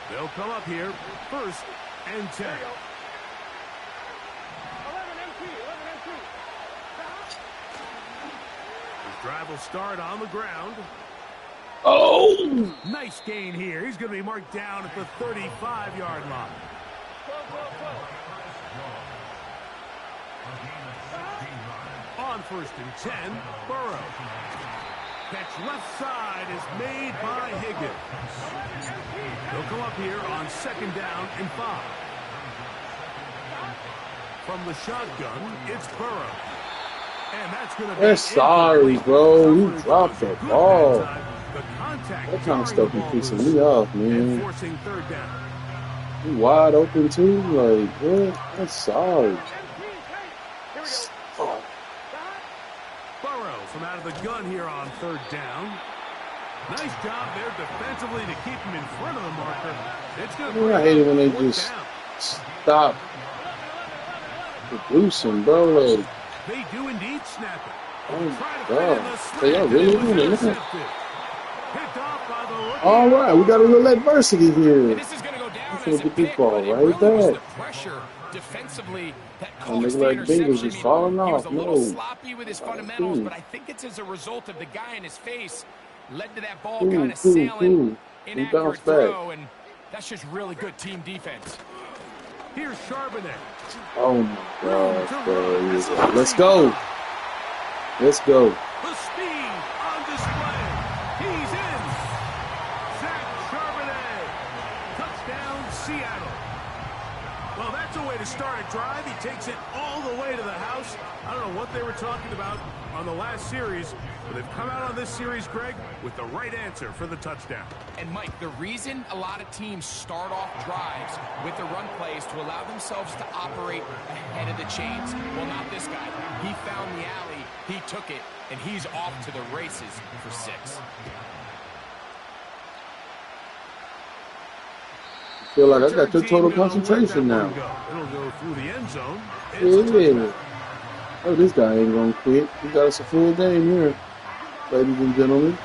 They'll come up here, first and 10. 11 MT, 11 MT. His drive will start on the ground. Oh, Nice gain here. He's going to be marked down at the 35-yard line. 12. On first and 10, Burrow. Catch left side is made by Higgins. They'll come up here on second down and 5. From the shotgun, it's Burrow. And that's going to be that's sorry, incomplete. bro. You Coverage dropped was the good ball. that time. The contact That kind during of stuff the be ball pissing was me off, man. enforcing third down. You wide open too, like what? That's sorry. Oh, Burrow from out of the gun here on third down. Nice job there defensively to keep him in front of the marker. It's going to I hate it when they just stop producing, bro. Like, They do indeed snap it. oh Try to my fit in the God, slant, they are and really it was doing it. intercepted. Picked off by the rookie. All right, we got a little adversity here. And this is going to go down I'm as gonna a get this pick, ball but it right really was the back. pressure defensively, that And cost look the like Bengals interception. just falling He was off. a little No. sloppy with his fundamentals, but I think it's as a result of the guy in his face led to that ball kind of Cool. sailing, He inaccurate bounced back. throw, and that's just really good team defense. Here's Charbonnet. Oh my gosh, bro. Let's go. Let's go. The speed on display. He's in. Zach Charbonnet. Touchdown, Seattle. Well, that's a way to start a drive. He takes it all the way to the house. I don't know what they were talking about on the last series, but they've come out on this series, Greg, with the right answer for the touchdown. And Mike, the reason a lot of teams start off drives with the run play is to allow themselves to operate ahead of the chains. Well, not this guy. He found the alley, he took it, and he's off to the races for 6. I feel like I got your total concentration now. It'll go through the end zone. Yeah. Oh, this guy ain't gonna quit. He got us a full game here, ladies and gentlemen.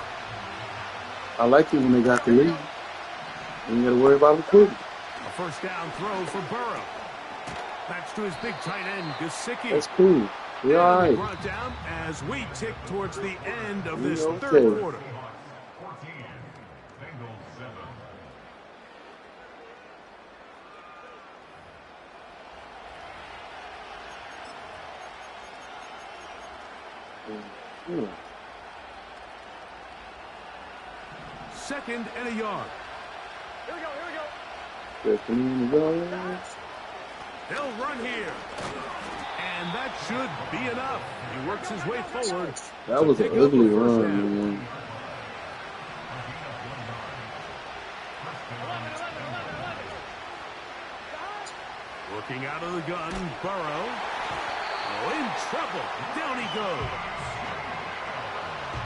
I like it when they got the lead. You ain't gotta worry about them quitting. A first down throw for Burrow. That's to his big tight end, Gesicki. That's cool. We all right. Brought down as we tick towards the end of this Okay. third quarter. Yeah. Second and a yard. Here we go, here we go. Second and goal. They'll run here. And that should be enough. He works his way forward. That was an ugly run, man. Looking out of the gun, Burrow. Oh, in trouble. Down he goes.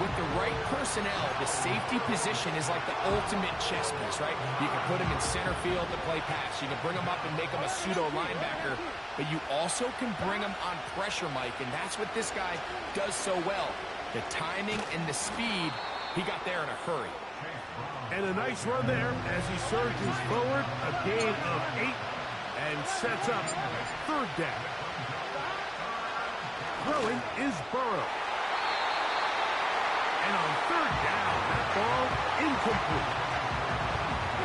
With the right personnel, the safety position is like the ultimate chess piece, right? You can put him in center field to play pass. You can bring him up and make him a pseudo linebacker, but you also can bring him on pressure, Mike, and that's what this guy does so well. The timing and the speed, he got there in a hurry. And a nice run there as he surges forward. A gain of 8 and sets up third down. Throwing is Burrow. And on third down, that ball incomplete.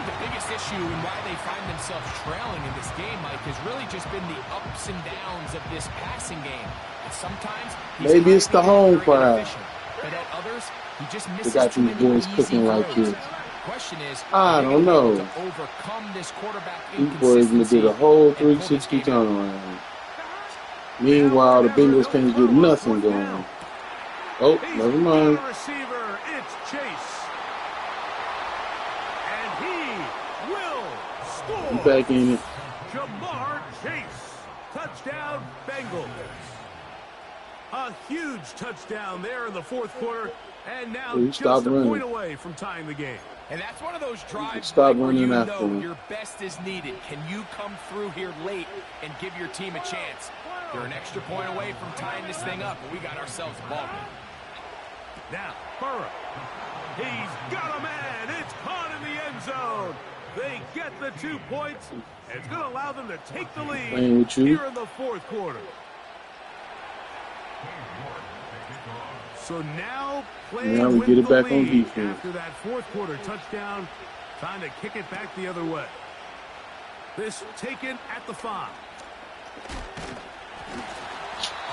The biggest issue and why they find themselves trailing in this game, Mike, has really just been the ups and downs of this passing game. And sometimes Maybe it's the home crowd. But at others, he just They misses got too these many boys cooking easy like throws. this. Question is, I don't know. to overcome this quarterback These boys did a whole and pull this 360 game out. turnaround. Meanwhile, the Bengals can't get nothing going. Oh, never mind. Receiver, it's Chase. And he will score. He's back in it. Jamar Chase. Touchdown, Bengals. A huge touchdown there in the fourth quarter. And now He just stopped a running. point away from tying the game. And that's one of those drives Stop where running you after know him. your best is needed. Can you come through here late and give your team a chance? They're an extra point away from tying this thing up, and we got ourselves a ball game. Now, Burrow. He's got a man. It's caught in the end zone. They get the 2 points. And it's going to allow them to take the lead Playing with you. here in the fourth quarter. So now playing Now we with get it the back on lead defense. after that fourth quarter touchdown, trying to kick it back the other way. This taken at the 5.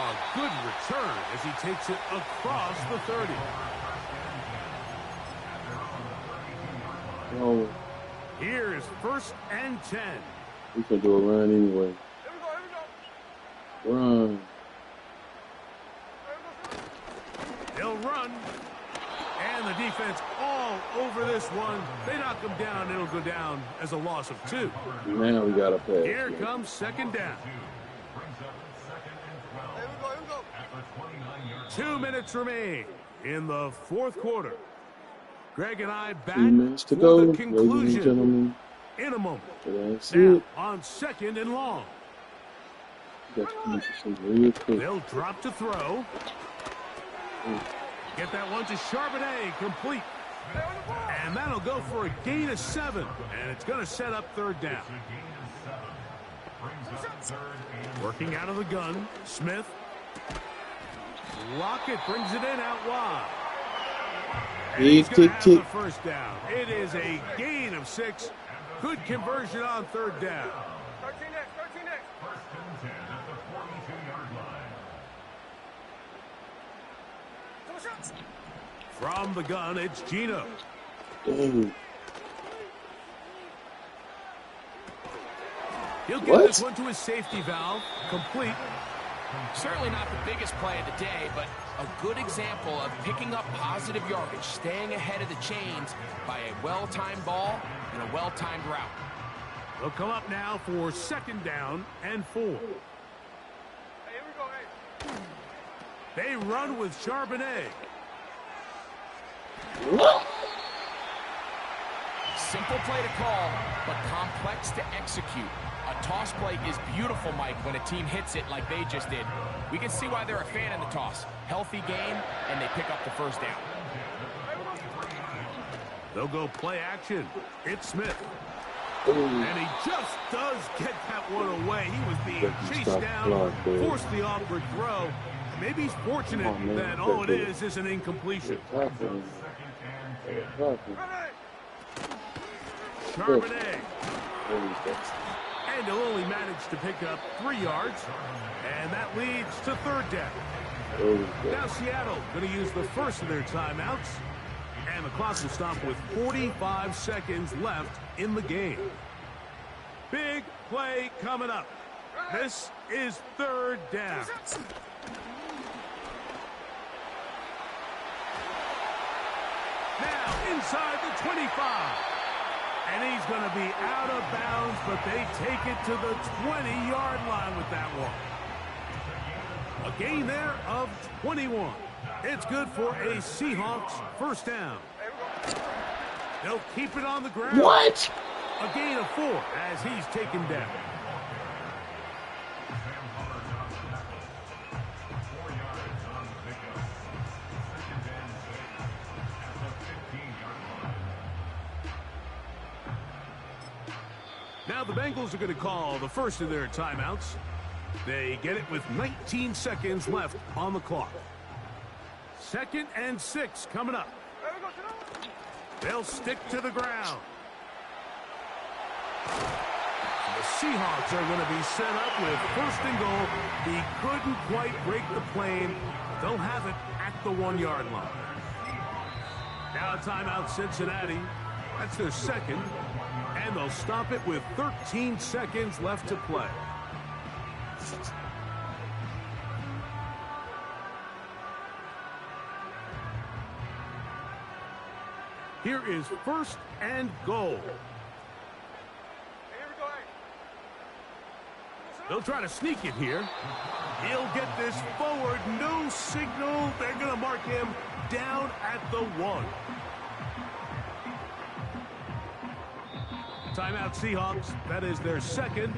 A good return as he takes it across the 30. Oh, Here's first and 10. we can do a run anyway. Here we go, here we go. Run. They'll run. And the defense all over this one. They knock him down. It'll go down as a loss of 2. Now we got a pass. Here comes second down. Here we go. 2 minutes remain in the fourth quarter. Greg and I back 2 minutes to for go, the ladies and conclusion gentlemen. in a moment. That's Now, it. on second and long. Got to finish this thing real quick. They'll drop to throw. Get that one to Charbonnet, complete. And that'll go for a gain of 7. And it's going to set up third down. Working out of the gun, Smith. Lockett brings it in out wide. And he's going to have the first down. It is a gain of 6. Good conversion on third down. 13 next, 13 next. First and 10 at the 42-yard line. From the gun, it's Gino. Dude. He'll get this one to his safety valve. Complete. Certainly not the biggest play of the day, but a good example of picking up positive yardage, staying ahead of the chains by a well-timed ball and a well-timed route. They'll come up now for second down and 4. Hey, here we go, hey. They run with Charbonnet. Simple play to call, but complex to execute. A toss play is beautiful, Mike, when a team hits it like they just did. We can see why they're a fan in the toss. Healthy game, and they pick up the first down. They'll go play action. It's Smith. And he just does get that one away. He was being chased down, forced the awkward throw. Maybe he's fortunate that all it is an incompletion. Charbonnet. And he'll only manage to pick up 3 yards. And that leads to third down. Now Seattle going to use the first of their timeouts. And the clock will stop with 45 seconds left in the game. Big play coming up. This is third down. Now inside the 25. And he's going to be out of bounds, but they take it to the 20-yard line with that one. A gain there of 21. It's good for a Seahawks first down. They'll keep it on the ground. What? A gain of 4 as he's taken down. Now the Bengals are going to call the first of their timeouts. They get it with 19 seconds left on the clock. 2nd and 6 coming up. They'll stick to the ground. The Seahawks are going to be set up with 1st and goal. He couldn't quite break the plane. They'll have it at the 1-yard line. Now a timeout Cincinnati. That's their 2nd. And they'll stop it with 13 seconds left to play. Here is 1st and goal. They'll try to sneak it here. He'll get this forward. No signal. They're going to mark him down at the 1. Timeout Seahawks. That is their 2nd.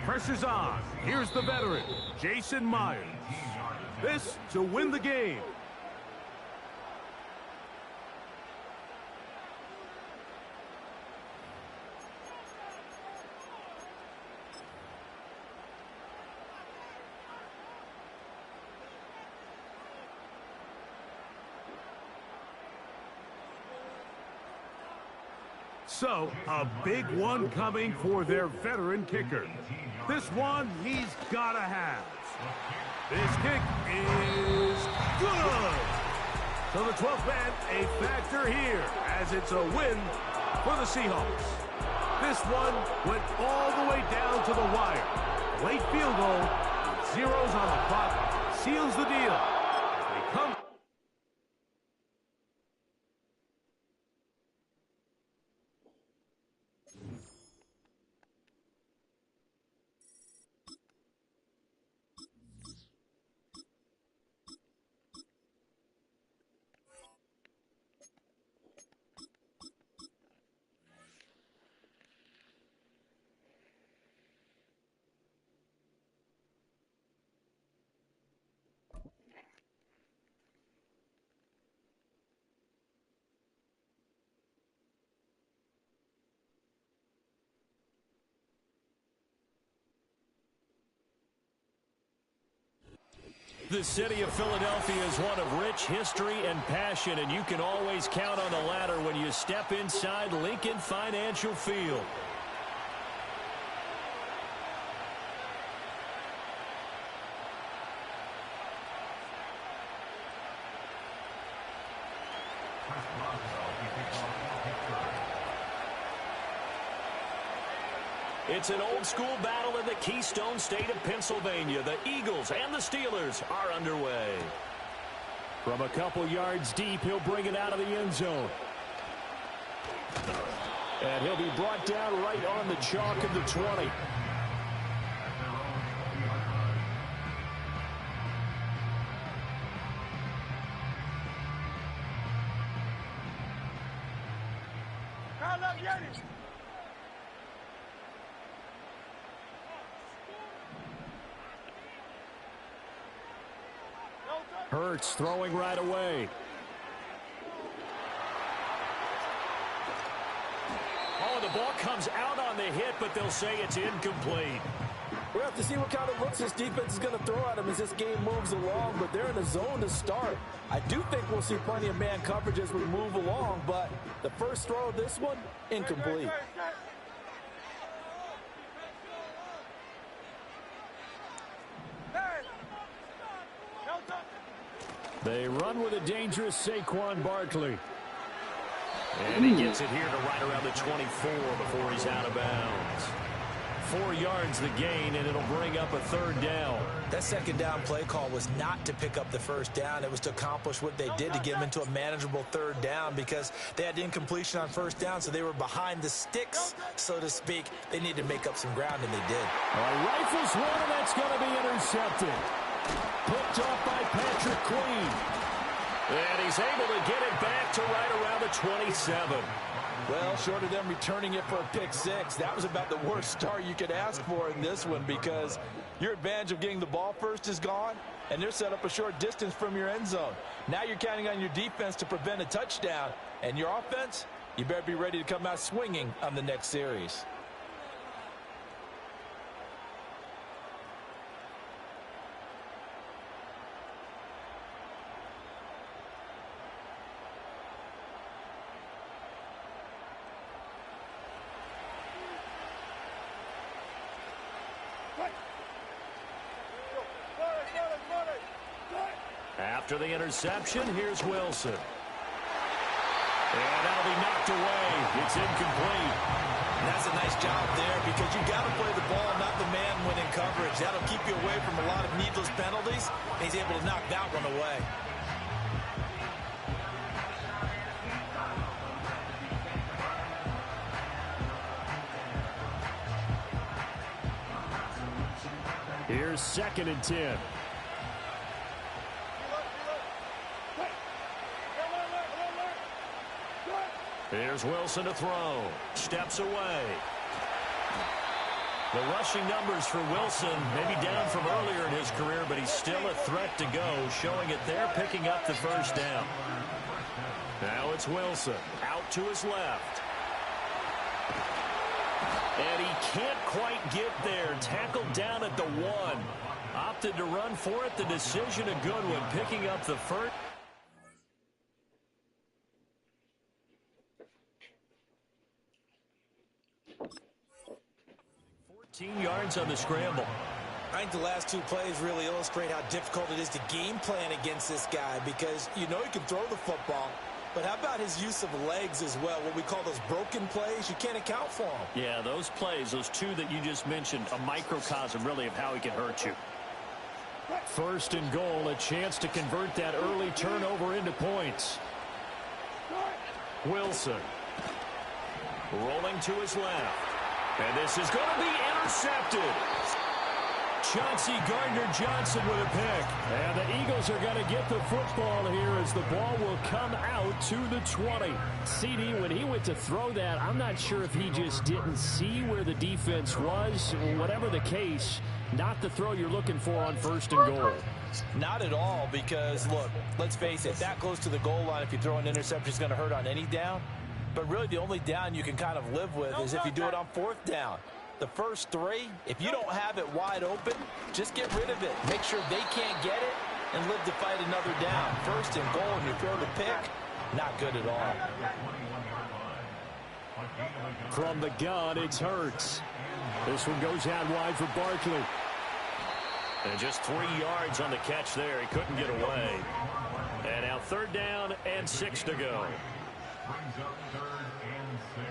Pressure's on. Here's the veteran, Jason Myers. This to win the game. So, a big one coming for their veteran kicker. This one he's got to have. This kick is good. So the 12th man, a factor here, as it's a win for the Seahawks. This one went all the way down to the wire. Late field goal, zeros on the clock, seals the deal. They come. The city of Philadelphia is one of rich history and passion, and you can always count on the latter when you step inside Lincoln Financial Field. It's an old-school battle in the Keystone State of Pennsylvania. The Eagles and the Steelers are underway. From a couple yards deep, he'll bring it out of the end zone. And he'll be brought down right on the chalk of the 20. Hurts throwing right away. Oh, the ball comes out on the hit, but they'll say it's incomplete. We'll have to see what kind of looks this defense is going to throw at him as this game moves along, but they're in a zone to start. I do think we'll see plenty of man coverage as we move along, but the first throw of this one, incomplete. They run with a dangerous Saquon Barkley. And he gets it here to right around the 24 before he's out of bounds. 4 yards the gain, and it'll bring up a third down. That second down play call was not to pick up the first down. It was to accomplish what they did to get them into a manageable third down because they had incompletion on first down, so they were behind the sticks, so to speak. They needed to make up some ground, and they did. Rifles one, and that's going to be intercepted. Picked off by Patrick Queen. And he's able to get it back to right around the 27. Well, short of them returning it for a pick six, that was about the worst start you could ask for in this one because your advantage of getting the ball first is gone, and they're set up a short distance from your end zone. Now you're counting on your defense to prevent a touchdown, and your offense, you better be ready to come out swinging on the next series. After the interception, here's Wilson. And that'll be knocked away. It's incomplete. And that's a nice job there because you got to play the ball, not the man when in coverage. That'll keep you away from a lot of needless penalties. He's able to knock that one away. Here's 2nd and 10. Here's Wilson to throw. Steps away. The rushing numbers for Wilson maybe down from earlier in his career, but he's still a threat to go, showing it there, picking up the first down. Now it's Wilson out to his left. And he can't quite get there. Tackled down at the 1. Opted to run for it. The decision a good one, picking up the first. 14 yards on the scramble. I think the last two plays really illustrate how difficult it is to game plan against this guy because you know he can throw the football, but how about his use of legs as well? What we call those broken plays, you can't account for them. Yeah, those plays, those two that you just mentioned, a microcosm really of how he can hurt you. 1st and goal, a chance to convert that early turnover into points. Wilson rolling to his left. And this is going to be intercepted. Chauncey Gardner-Johnson with a pick. And the Eagles are going to get the football here as the ball will come out to the 20. CD, when he went to throw that, I'm not sure if he just didn't see where the defense was. Whatever the case, not the throw you're looking for on 1st and goal. Not at all because, look, let's face it, that close to the goal line, if you throw an interception, is going to hurt on any down. But really the only down you can kind of live with is if you do it on 4th down. The first 3, if you don't have it wide open, just get rid of it. Make sure they can't get it, and live to fight another down. First and goal, and you throw the pick. Not good at all. From the gun, it's Hurts. This one goes out wide for Barkley. And just 3 yards on the catch there. He couldn't get away. And now 3rd down and 6 to go. Brings up 3rd and 6.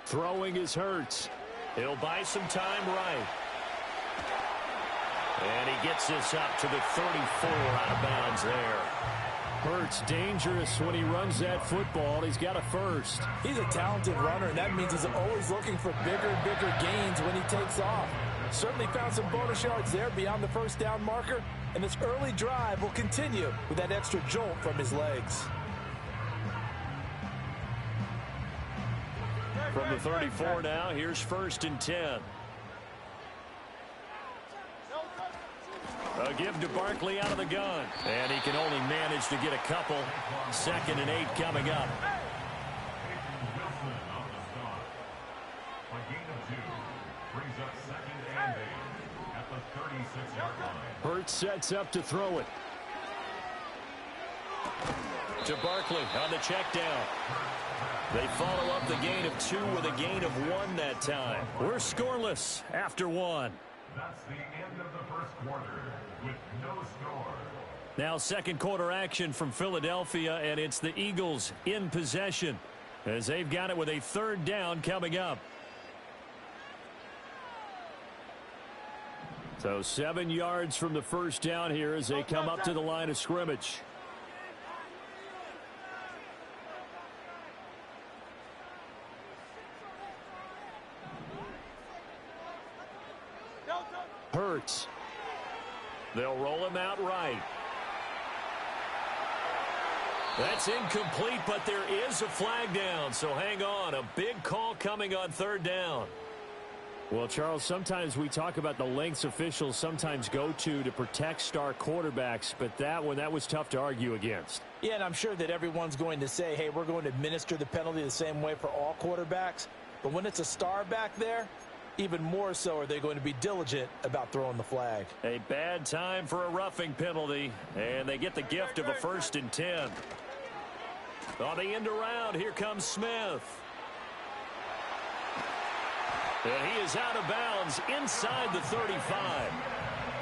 Throwing is Hurts. He'll buy some time right. And he gets this up to the 34 out of bounds there. Hurts dangerous when he runs that football. He's got a first. He's a talented runner, and that means he's always looking for bigger and bigger gains when he takes off. Certainly found some bonus yards there beyond the first down marker, and this early drive will continue with that extra jolt from his legs. From the 34 now, here's 1st and 10. A give to Barkley out of the gun. And he can only manage to get a couple. 2nd and 8 coming up. Hurts sets up to throw it. To Barkley on the check down. They follow up the gain of 2 with a gain of 1 that time. We're scoreless after 1. That's the end of the first quarter with no score. Now 2nd quarter action from Philadelphia, and it's the Eagles in possession as they've got it with a 3rd down coming up. So 7 yards from the first down here as they come up to the line of scrimmage. Hurts. They'll roll him out right. That's incomplete, but there is a flag down, so hang on. A big call coming on 3rd down. Well, Charles, sometimes we talk about the lengths officials sometimes go to protect star quarterbacks, but that was tough to argue against. Yeah, and I'm sure that everyone's going to say, hey, we're going to administer the penalty the same way for all quarterbacks. But when it's a star back there, even more so are they going to be diligent about throwing the flag. A bad time for a roughing penalty, and they get the gift of a 1st and 10. On the end around, here comes Smith. And he is out of bounds inside the 35.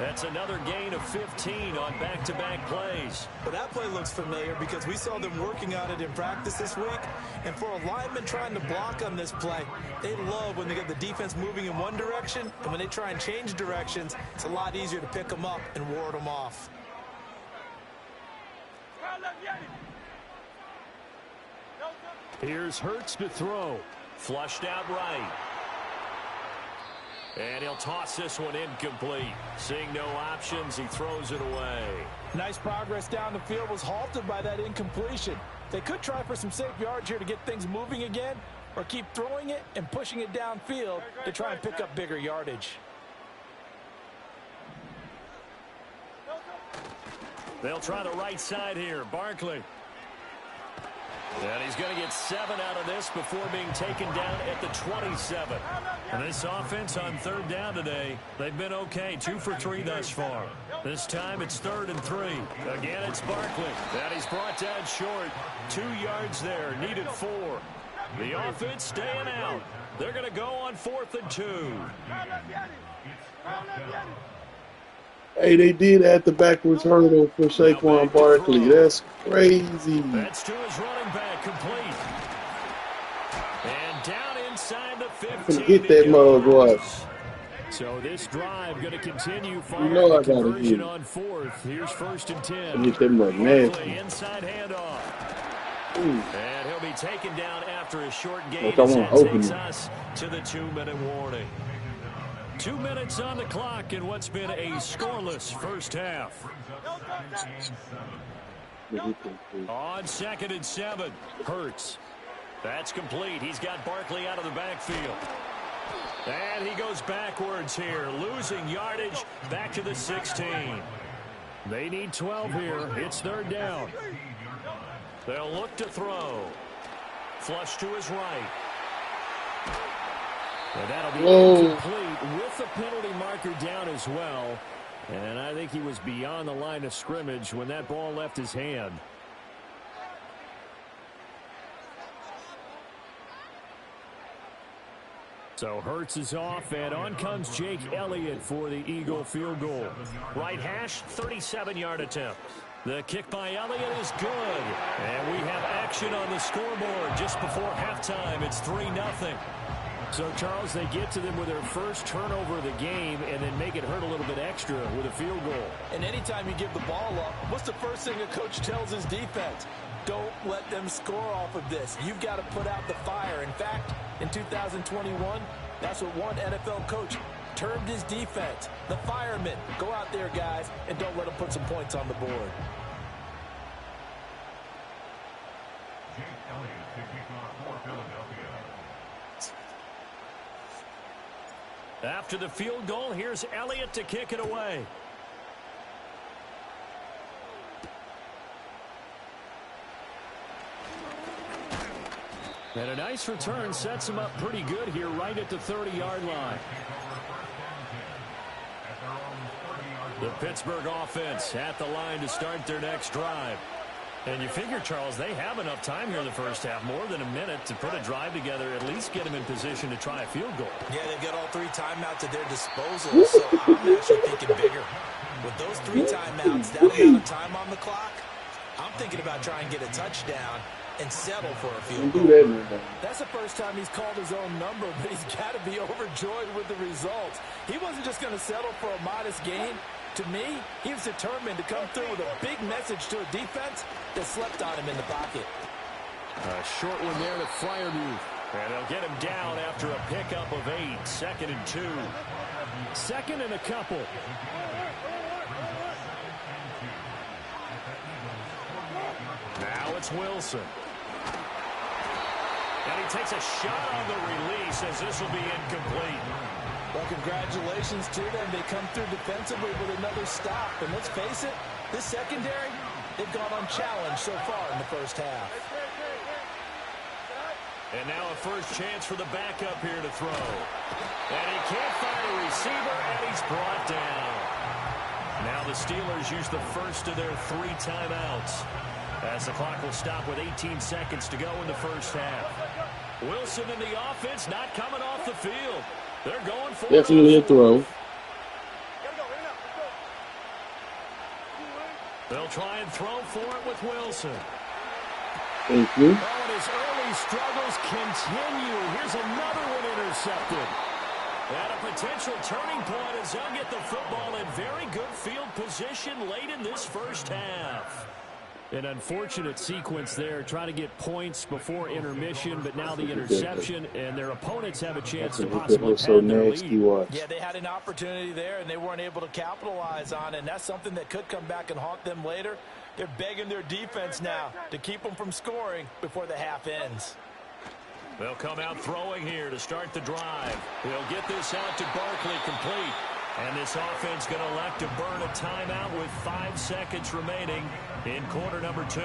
That's another gain of 15 on back-to-back plays. But that play looks familiar because we saw them working on it in practice this week. And for a lineman trying to block on this play, they love when they get the defense moving in one direction. And when they try and change directions, it's a lot easier to pick them up and ward them off. Here's Hurts to throw. Flushed out right. And he'll toss this one incomplete. Seeing no options, he throws it away. Nice progress down the field, was halted by that incompletion. They could try for some safe yards here to get things moving again, or keep throwing it and pushing it downfield to try and pick up bigger yardage. They'll try the right side here. Barkley. And he's going to get 7 out of this before being taken down at the 27. And this offense on 3rd down today, they've been okay. 2 for 3 thus far. This time it's 3rd and 3. Again, it's Barkley. And he's brought down short. 2 yards there. Needed 4. The offense staying out. They're going to go on 4th and 2. Hey, they did add the backwards hurdle for Saquon Barkley. That's crazy. That's to his running back, complete. And down inside the 15. Get that mug right. So this drive going to continue You firing know I the gotta conversion get on 4th. Here's 1st and 10. Get that mug nasty. Inside handoff. Ooh. And he'll be taken down after a short gain Look, I as wanna that open takes it. us to the 2-minute warning. 2 minutes on the clock in what's been a scoreless first half. On 2nd and 7, Hurts. That's complete. He's got Barkley out of the backfield. And he goes backwards here, losing yardage back to the 16. They need 12 here. It's third down. They'll look to throw. Flush to his right. And that'll be incomplete with the penalty marker down as well. And I think he was beyond the line of scrimmage when that ball left his hand. So Hurts is off, and on comes Jake Elliott for the Eagle field goal. Right hash, 37-yard attempt. The kick by Elliott is good. And we have action on the scoreboard just before halftime. It's 3-0. So, Charles, they get to them with their first turnover of the game and then make it hurt a little bit extra with a field goal. And anytime you give the ball up, what's the first thing a coach tells his defense? Don't let them score off of this. You've got to put out the fire. In fact, in 2021, that's what one NFL coach termed his defense. The firemen. Go out there, guys, and don't let them put some points on the board. Jake Elliott to kick off for Philadelphia. After the field goal, here's Elliott to kick it away. And a nice return sets him up pretty good here right at the 30-yard line. The Pittsburgh offense at the line to start their next drive. And you figure, Charles, they have enough time here in the first half, more than a minute, to put a drive together, at least get them in position to try a field goal. Yeah, they've got all 3 timeouts at their disposal, so I'm actually thinking bigger. With those 3 timeouts, that amount of time on the clock, I'm thinking about trying to get a touchdown and settle for a field goal. That's the first time he's called his own number, but he's got to be overjoyed with the results. He wasn't just going to settle for a modest gain. To me, he was determined to come through with a big message to a defense that slept on him in the pocket. A short one there to Freiermuth. And they'll get him down after a pickup of 8. 2nd and 2. 2nd and a couple. Now it's Wilson. And he takes a shot on the release as this will be incomplete. Well, congratulations to them. They come through defensively with another stop. And let's face it, this secondary, they've gone unchallenged so far in the first half. And now a first chance for the backup here to throw. And he can't find a receiver, and he's brought down. Now the Steelers use the first of their 3 timeouts, as the clock will stop with 18 seconds to go in the first half. Wilson in the offense not coming off the field. They're going for definitely a throw. They'll try and throw for it with Wilson. Thank you. Oh, and his early struggles continue. Here's another one intercepted. And a potential turning point as they'll get the football in very good field position late in this first half. An unfortunate sequence there, trying to get points before intermission, but now the interception, and their opponents have a chance to possibly pad their lead. Yeah, they had an opportunity there, and they weren't able to capitalize on it, and that's something that could come back and haunt them later. They're begging their defense now to keep them from scoring before the half ends. They'll come out throwing here to start the drive. They'll get this out to Barkley complete. And this offense going to elect to burn a timeout with 5 seconds remaining in quarter number 2.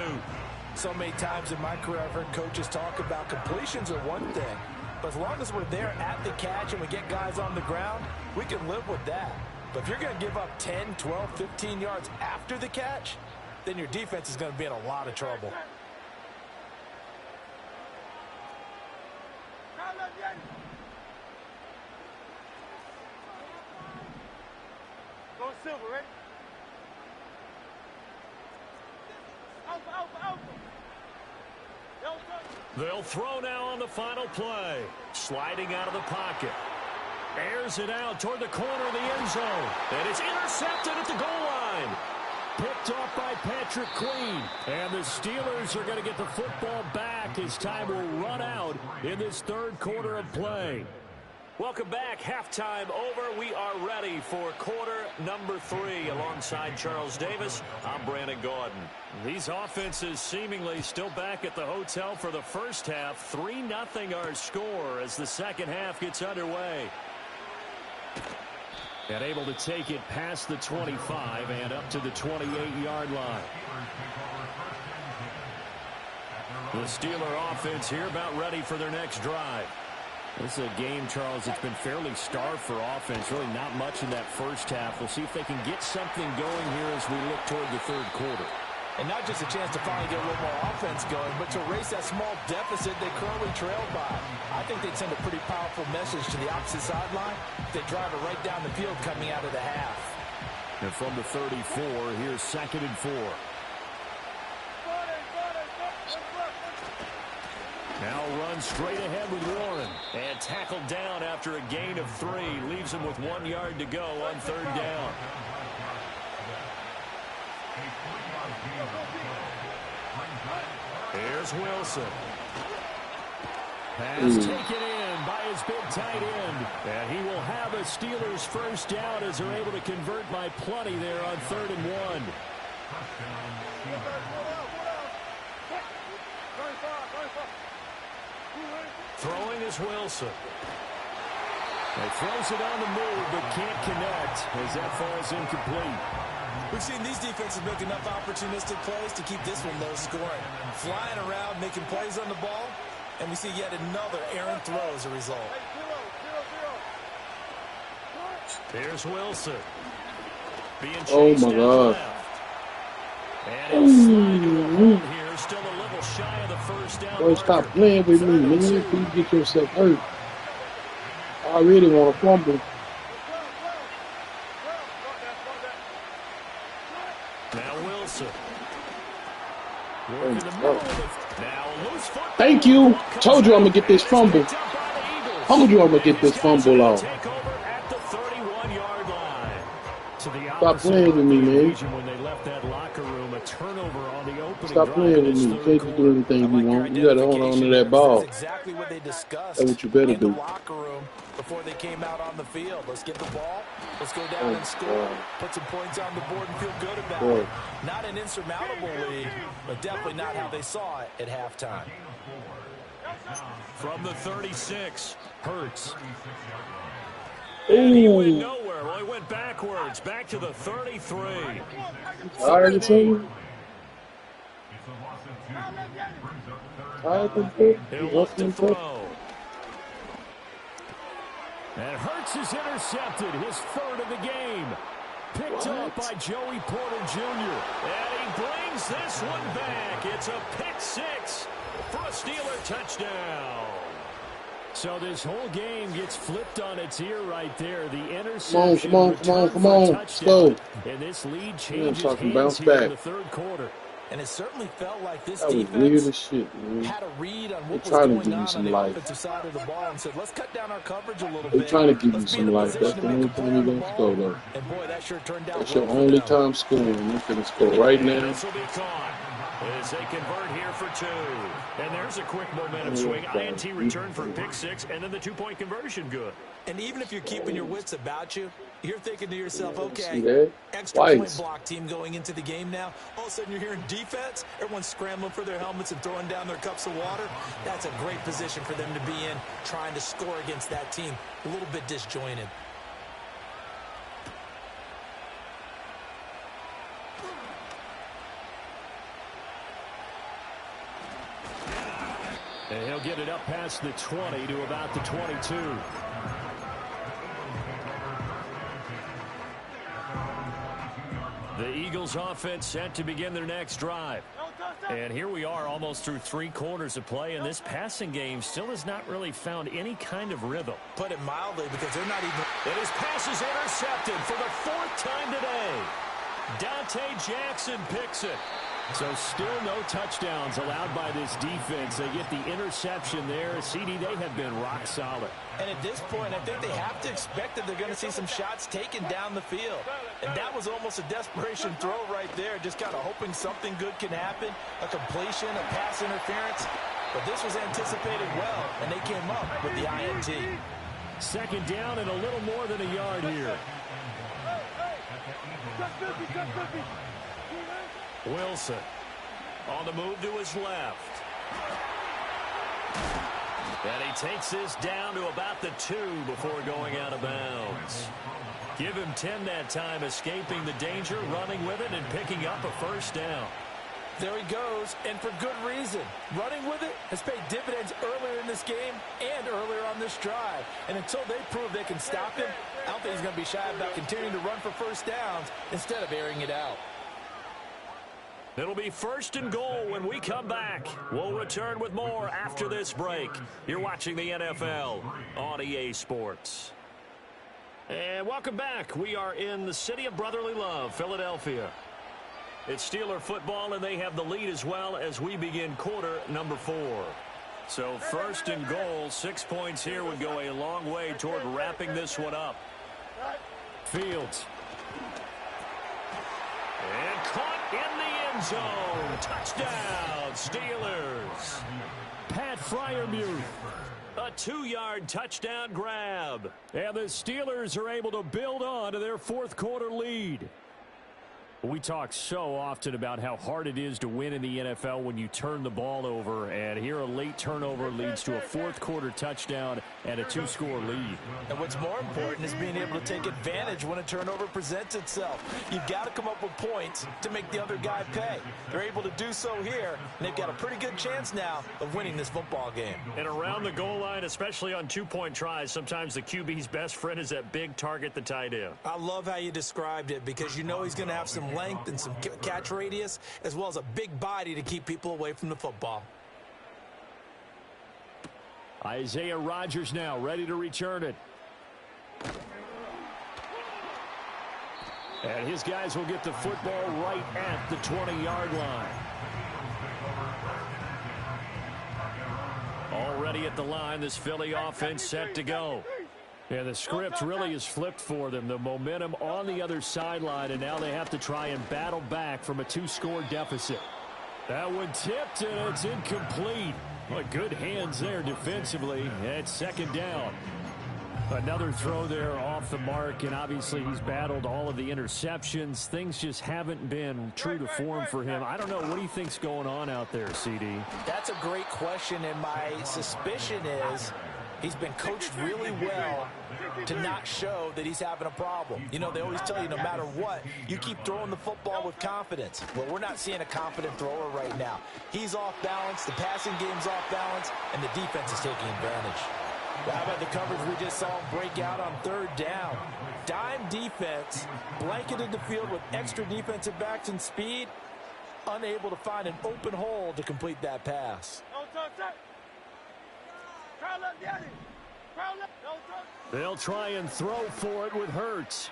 So many times in my career, I've heard coaches talk about completions are one thing. But as long as we're there at the catch and we get guys on the ground, we can live with that. But if you're going to give up 10, 12, 15 yards after the catch, then your defense is going to be in a lot of trouble. Silver, ready? They'll throw now on the final play. Sliding out of the pocket. Airs it out toward the corner of the end zone. And it's intercepted at the goal line. Picked off by Patrick Queen. And the Steelers are going to get the football back as time will run out in this third quarter of play. Welcome back. Halftime over. We are ready for quarter number 3. Alongside Charles Davis, I'm Brandon Gordon. These offenses seemingly still back at the hotel for the first half. 3-0 our score as the second half gets underway. And able to take it past the 25 and up to the 28-yard line. The Steeler offense here about ready for their next drive. This is a game, Charles, that's been fairly starved for offense. Really not much in that first half. We'll see if they can get something going here as we look toward the third quarter. And not just a chance to finally get a little more offense going, but to erase that small deficit they currently trailed by. I think they'd send a pretty powerful message to the opposite sideline if they drive it right down the field coming out of the half. And from the 34, here's 2nd and 4. Now runs straight ahead with Warren. And tackled down after a gain of 3. Leaves him with 1 yard to go on 3rd down. Here's Wilson. Pass taken in by his big tight end. And he will have a Steelers first down as they're able to convert by plenty there on 3rd and 1. Throwing is Wilson. He throws it on the move, but can't connect as that falls incomplete. We've seen these defenses make enough opportunistic plays to keep this one low scoring. Flying around, making plays on the ball, and we see yet another errant throw as a result. Here's Wilson. Being Oh chased my down God. left. And he'll slide to a hole here, still a little shy of the first down. Boy, stop playing with me, man. Please get yourself hurt. I really want to fumble. Now Wilson. Working the middle of the, now loose foot. Thank you. Told you I'm going to get this fumble. Told you I'm going to get this fumble off. Take over at the 31-yard line. To the Stop playing with me, man. when they left that locker room, a turnover on the opening Stop playing with me. You can't just do anything you want. You got to hold on to that ball. That's exactly what they discussed. That's what you better in the do. locker room before they came out on the field. Let's get the ball. Let's go down and score. Put some points on the board and feel good about it. Not an insurmountable lead, but definitely not how they saw it at halftime. From the 36, Hurts. Ooh. And he went nowhere. Well, he went backwards, back to the 33. Tired of you? Tired of you? He'll look to throw. And Hurts is intercepted, his 3rd of the game. Picked up by Joey Porter Jr. And he brings this one back. It's a pick 6 for a Steeler touchdown. So this whole game gets flipped on its ear right there. The interception. Come on. Let's go. And this lead changes talking hands bounce here in back. the third quarter. And it certainly felt like this That was defense weird as shit, man. had a read on They what was trying to going give you on some the life. offensive side of the ball and said, let's cut down our coverage a little They bit. trying to give you Let's be some in a life. position That's to the make only a play time on you're the going to score, ball. though. And boy, that sure turned out That's well your for only them. time scoring. You're going to score right now. This will be caught as they convert here for 2. And there's a quick momentum swing. INT return for pick 6, and then the 2-point conversion good. And even if you're keeping your wits about you, you're thinking to yourself, See okay, that? extra point Twice. block team going into the game now. All of a sudden you're hearing defense. Everyone's scrambling for their helmets and throwing down their cups of water. That's a great position for them to be in, trying to score against that team. A little bit disjointed. And he'll get it up past the 20 to about the 22. The Eagles offense set to begin their next drive. And here we are almost through 3 quarters of play, and this passing game still has not really found any kind of rhythm. Put it mildly, because they're not even... And his pass is intercepted for the 4th time today. Dante Jackson picks it. So still no touchdowns allowed by this defense. They get the interception there. CD, they have been rock solid. And at this point, I think they have to expect that they're going to see some shots taken down the field. And that was almost a desperation throw right there, just kind of hoping something good can happen, a completion, a pass interference. But this was anticipated well, and they came up with the INT. Second down and a little more than a yard here. Wilson on the move to his left. And he takes this down to about the 2 before going out of bounds. Give him 10 that time, escaping the danger, running with it, and picking up a first down. There he goes, and for good reason. Running with it has paid dividends earlier in this game and earlier on this drive. And until they prove they can stop him, I don't think he's going to be shy about continuing to run for first downs instead of airing it out. It'll be 1st and goal when we come back. We'll return with more after this break. You're watching the NFL on EA Sports. And welcome back. We are in the city of brotherly love, Philadelphia. It's Steeler football, and they have the lead as well as we begin quarter number 4. So 1st and goal, 6 points here would go a long way toward wrapping this one up. Fields. And caught in the end zone. Touchdown, Steelers. Pat Freiermuth. A 2-yard touchdown grab. And the Steelers are able to build on to their 4th quarter lead. We talk so often about how hard it is to win in the NFL when you turn the ball over, and here a late turnover leads to a 4th quarter touchdown and a 2-score lead. And what's more important is being able to take advantage when a turnover presents itself. You've got to come up with points to make the other guy pay. They're able to do so here, and they've got a pretty good chance now of winning this football game. And around the goal line, especially on 2-point tries, sometimes the QB's best friend is that big target, the tight end. I love how you described it, because you know he's going to have some length and some catch radius, as well as a big body to keep people away from the football. Isaiah Rodgers now ready to return it. And his guys will get the football right at the 20-yard line. Already at the line, this Philly offense set to go. And the script really is flipped for them. The momentum on the other sideline, and now they have to try and battle back from a 2-score deficit. That one tipped, and it's incomplete. Well, good hands there defensively. It's 2nd down. Another throw there off the mark, and obviously he's battled all of the interceptions. Things just haven't been true to form for him. I don't know. What do you think's going on out there, CD? That's a great question, and my suspicion is he's been coached really well to not show that he's having a problem. You know, they always tell you no matter what, you keep throwing the football with confidence. Well, we're not seeing a confident thrower right now. He's off balance, the passing game's off balance, and the defense is taking advantage. Well, how about the coverage we just saw him break out on 3rd down? Dime defense, blanketed the field with extra defensive backs and speed, unable to find an open hole to complete that pass. They'll try and throw for it with Hurts.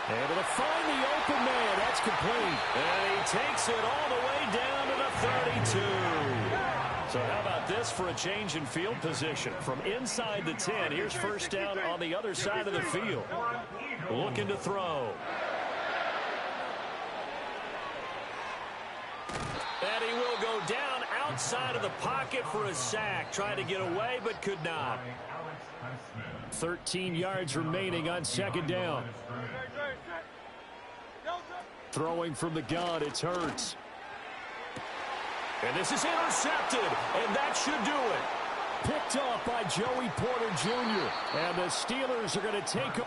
Able to find the open man. That's complete. And he takes it all the way down to the 32. So how about this for a change in field position? From inside the 10, here's 1st down on the other side of the field. Looking to throw. And he will go down outside of the pocket for a sack. Tried to get away, but could not. 13 yards remaining on 2nd down. Throwing from the gun, it's Hurts. And this is intercepted, and that should do it. Picked off by Joey Porter Jr. And the Steelers are going to take